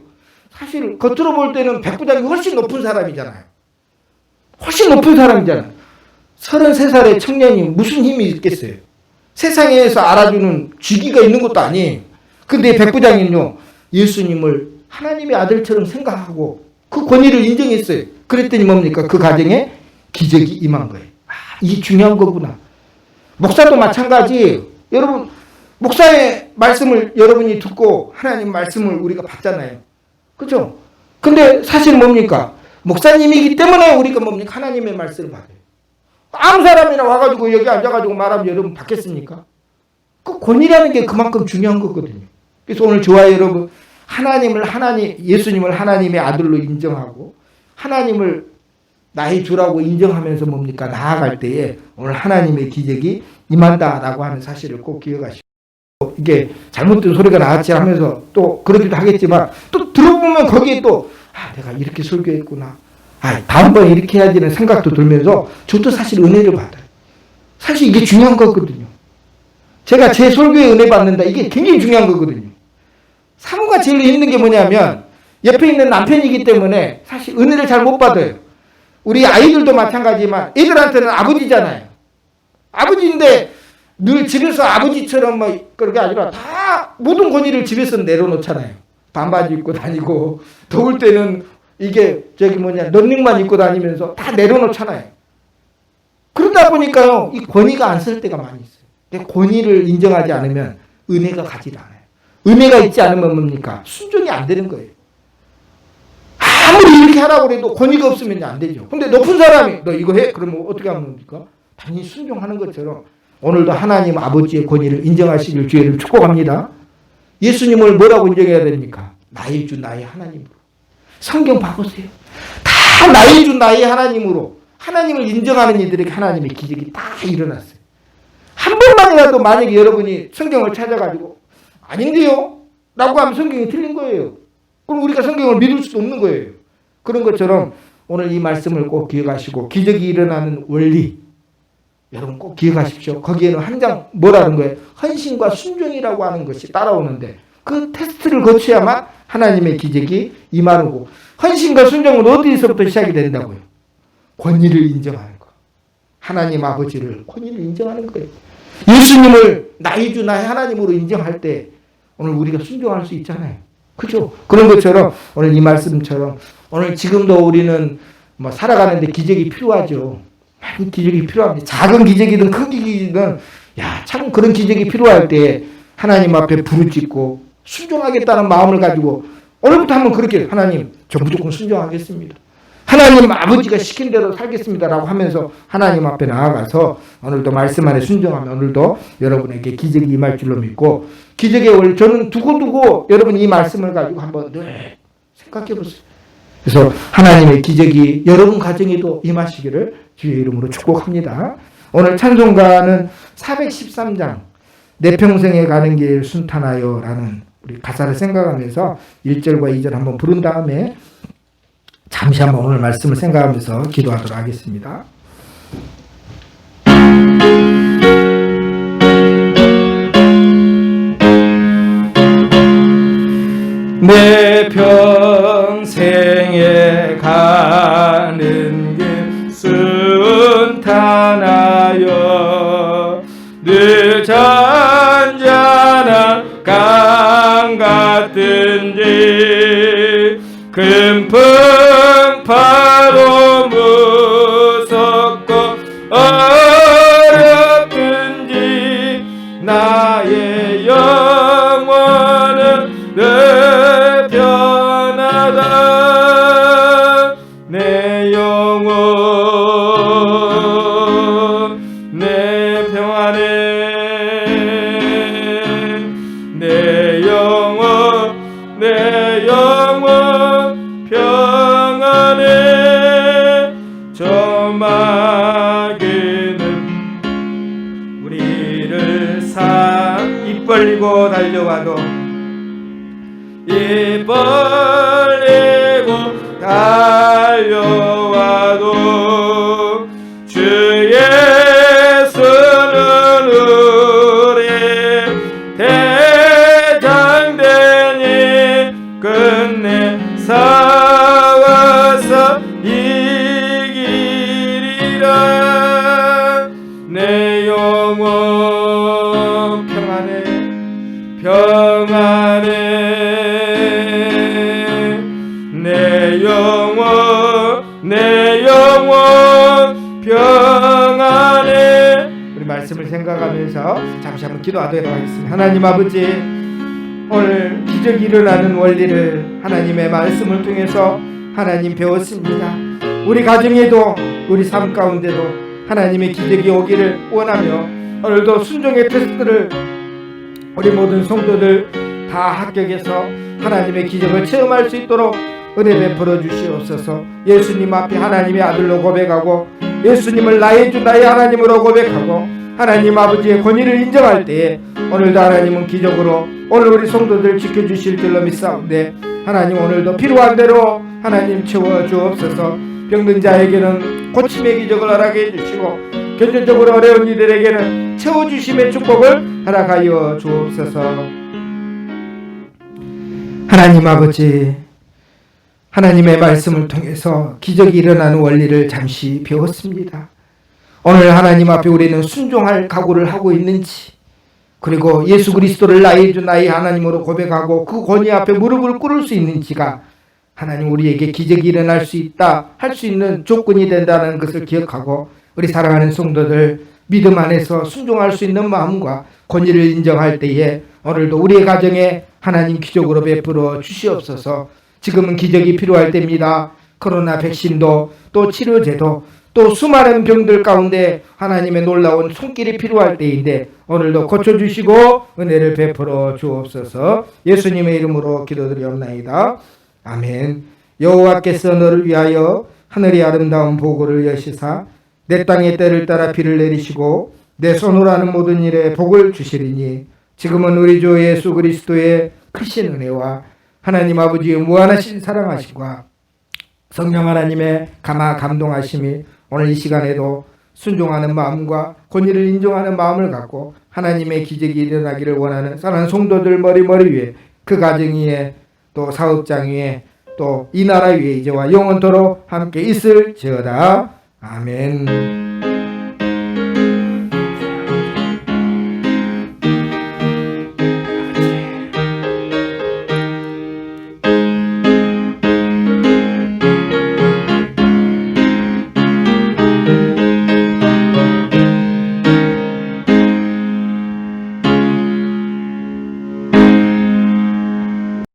사실 겉으로 볼 때는 백부장이 훨씬 높은 사람이잖아요. 훨씬 높은 사람이잖아요. 33살의 청년이 무슨 힘이 있겠어요? 세상에서 알아주는 직위가 있는 것도 아니에요. 근데 백부장은요 예수님을 하나님의 아들처럼 생각하고 그 권위를 인정했어요. 그랬더니 뭡니까? 그 가정에 기적이 임한 거예요. 이게 중요한 거구나. 목사도 마찬가지예요. 여러분 목사의 말씀을 여러분이 듣고 하나님 말씀을 우리가 받잖아요. 그렇죠? 근데 사실 뭡니까? 목사님이기 때문에 우리가 뭡니까? 하나님의 말씀을 받아요. 아무 사람이나 와가지고 여기 앉아가지고 말하면 여러분 받겠습니까? 그 권위라는 게 그만큼 중요한 거거든요. 그래서 오늘 저와 여러분 예수님을 하나님의 아들로 인정하고 하나님을 나의 주라고 인정하면서 뭡니까? 나아갈 때에 오늘 하나님의 기적이 임한다라고 하는 사실을 꼭 기억하시고 이게 잘못된 소리가 나왔지 하면서 또 그러기도 하겠지만 또 들어보면 거기에 또 내가 이렇게 설교했구나. 다음번에 이렇게 해야지는 생각도 들면서 저도 사실 은혜를 받아요. 사실 이게 중요한 거거든요. 제가 제 설교에 은혜 받는다. 이게 굉장히 중요한 거거든요. 사모가 제일 힘든 게 뭐냐면 옆에 있는 남편이기 때문에 사실 은혜를 잘 못 받아요. 우리 아이들도 마찬가지지만 애들한테는 아버지잖아요. 아버지인데 늘 집에서 아버지처럼 그런 게 아니라 다 모든 권위를 집에서 내려놓잖아요. 반바지 입고 다니고 더울 때는 이게 런닝만 입고 다니면서 다 내려놓잖아요. 그러다 보니까요 이 권위가 안 쓸 때가 많이 있어요. 권위를 인정하지 않으면 은혜가 가지 않아요. 은혜가 있지 않으면 뭡니까? 순종이 안 되는 거예요. 아무리 이렇게 하라고 해도 권위가 없으면 안 되죠. 근데 높은 사람이 너 이거 해? 그러면 어떻게 하면 됩니까? 당연히 순종하는 것처럼 오늘도 하나님 아버지의 권위를 인정하시길 주의를 축복합니다. 예수님을 뭐라고 인정해야 됩니까? 나의 주 나의 하나님으로. 성경 봐보세요. 다 나의 주 나의 하나님으로 하나님을 인정하는 이들에게 하나님의 기적이 다 일어났어요. 한 번만이라도 만약에 여러분이 성경을 찾아가지고 아닌데요? 라고 하면 성경이 틀린 거예요. 그럼 우리가 성경을 믿을 수도 없는 거예요. 그런 것처럼 오늘 이 말씀을 꼭 기억하시고 기적이 일어나는 원리 여러분 꼭 기억하십시오. 거기에는 한 장 뭐라는 거예요? 헌신과 순종이라고 하는 것이 따라오는데 그 테스트를 거쳐야만 하나님의 기적이 임하고 헌신과 순종은 어디서부터 시작이 된다고요? 권위를 인정하는 거. 하나님 아버지를 권위를 인정하는 거예요. 예수님을 나의 주 나의 하나님으로 인정할 때 오늘 우리가 순종할 수 있잖아요. 그죠? 그런 것처럼 오늘 이 말씀처럼 오늘 지금도 우리는 살아가는데 기적이 필요하죠. 많은 기적이 필요합니다. 작은 기적이든 큰 기적이든 참 그런 기적이 필요할 때 하나님 앞에 부르짖고 순종하겠다는 마음을 가지고 오늘부터 한번 그렇게 하나님 저 무조건 순종하겠습니다. 하나님 아버지가 시킨 대로 살겠습니다라고 하면서 하나님 앞에 나아가서 오늘도 말씀 안에 순종하면 오늘도 여러분에게 기적이 임할 줄로 믿고 기적의 원리 저는 두고두고 여러분 이 말씀을 가지고 한번 늘 생각해 보세요. 그래서 하나님의 기적이 여러분 가정에도 임하시기를 주의 이름으로 축복합니다. 오늘 찬송가는 413장 내 평생에 가는 길 순탄하여 라는 우리 가사를 생각하면서 1절과 2절 한번 부른 다음에 잠시 한번 오늘 말씀을 생각하면서 기도하도록 하겠습니다. 내 평생에 가는 길 순탄하여 늘 잔잔한 강 같은지 금풍 파도 무섭고 어렵든지 나의 영혼은 늘 변하다 내 영혼 내 마귀는 우리를 입 벌리고 달려와도 입 벌리고 달려와도 주 예수는 우리 대장되니 끝내 싸워서 이기리라. 내 영혼 평안해 평안해 내 영혼 평안해. 우리 말씀을 생각하면서 잠시 한번 기도하도록 하겠습니다. 하나님 아버지, 오늘 기적이 일어나는 원리를 하나님의 말씀을 통해서 하나님 배웠습니다. 우리 가정에도 우리 삶 가운데도 하나님의 기적이 오기를 원하며 오늘도 순종의 테스트를 우리 모든 성도들 다 합격해서 하나님의 기적을 체험할 수 있도록 은혜 베풀어 주시옵소서. 예수님 앞에 하나님의 아들로 고백하고 예수님을 나의 주 나의 하나님으로 고백하고 하나님 아버지의 권위를 인정할 때에 오늘도 하나님은 기적으로 오늘 우리 성도들 지켜주실 줄로 믿사옵네. 하나님 오늘도 필요한 대로 하나님 채워 주옵소서. 병든 자에게는 고침의 기적을 허락해 주시고 견전적으로 어려운 이들에게는 채워주심의 축복을 허락하여 주옵소서. 하나님 아버지, 하나님의 말씀을 통해서 기적이 일어나는 원리를 잠시 배웠습니다. 오늘 하나님 앞에 우리는 순종할 각오를 하고 있는지, 그리고 예수 그리스도를 나의 주 나의 하나님으로 고백하고 그 권위 앞에 무릎을 꿇을 수 있는지가 하나님 우리에게 기적이 일어날 수 있다 할 수 있는 조건이 된다는 것을 기억하고 우리 사랑하는 성도들 믿음 안에서 순종할 수 있는 마음과 권위를 인정할 때에 오늘도 우리의 가정에 하나님 기적으로 베풀어 주시옵소서. 지금은 기적이 필요할 때입니다. 코로나 백신도 또 치료제도 또 수많은 병들 가운데 하나님의 놀라운 손길이 필요할 때인데 오늘도 고쳐주시고 은혜를 베풀어 주옵소서. 예수님의 이름으로 기도드리옵나이다. 아멘. 여호와께서 너를 위하여 하늘의 아름다운 보고를 여시사 내 땅의 때를 따라 비를 내리시고 내 손으로 하는 모든 일에 복을 주시리니 지금은 우리 주 예수 그리스도의 크신 은혜와 하나님 아버지의 무한하신 사랑하심과 성령 하나님의 감동하심이 오늘 이 시간에도 순종하는 마음과 권위를 인정하는 마음을 갖고 하나님의 기적이 일어나기를 원하는 사랑하는 성도들 머리 위에 그 가정 위에 또 사업장 위에 또 이 나라 위에 이제와 영원토록 함께 있을지어다. 아멘.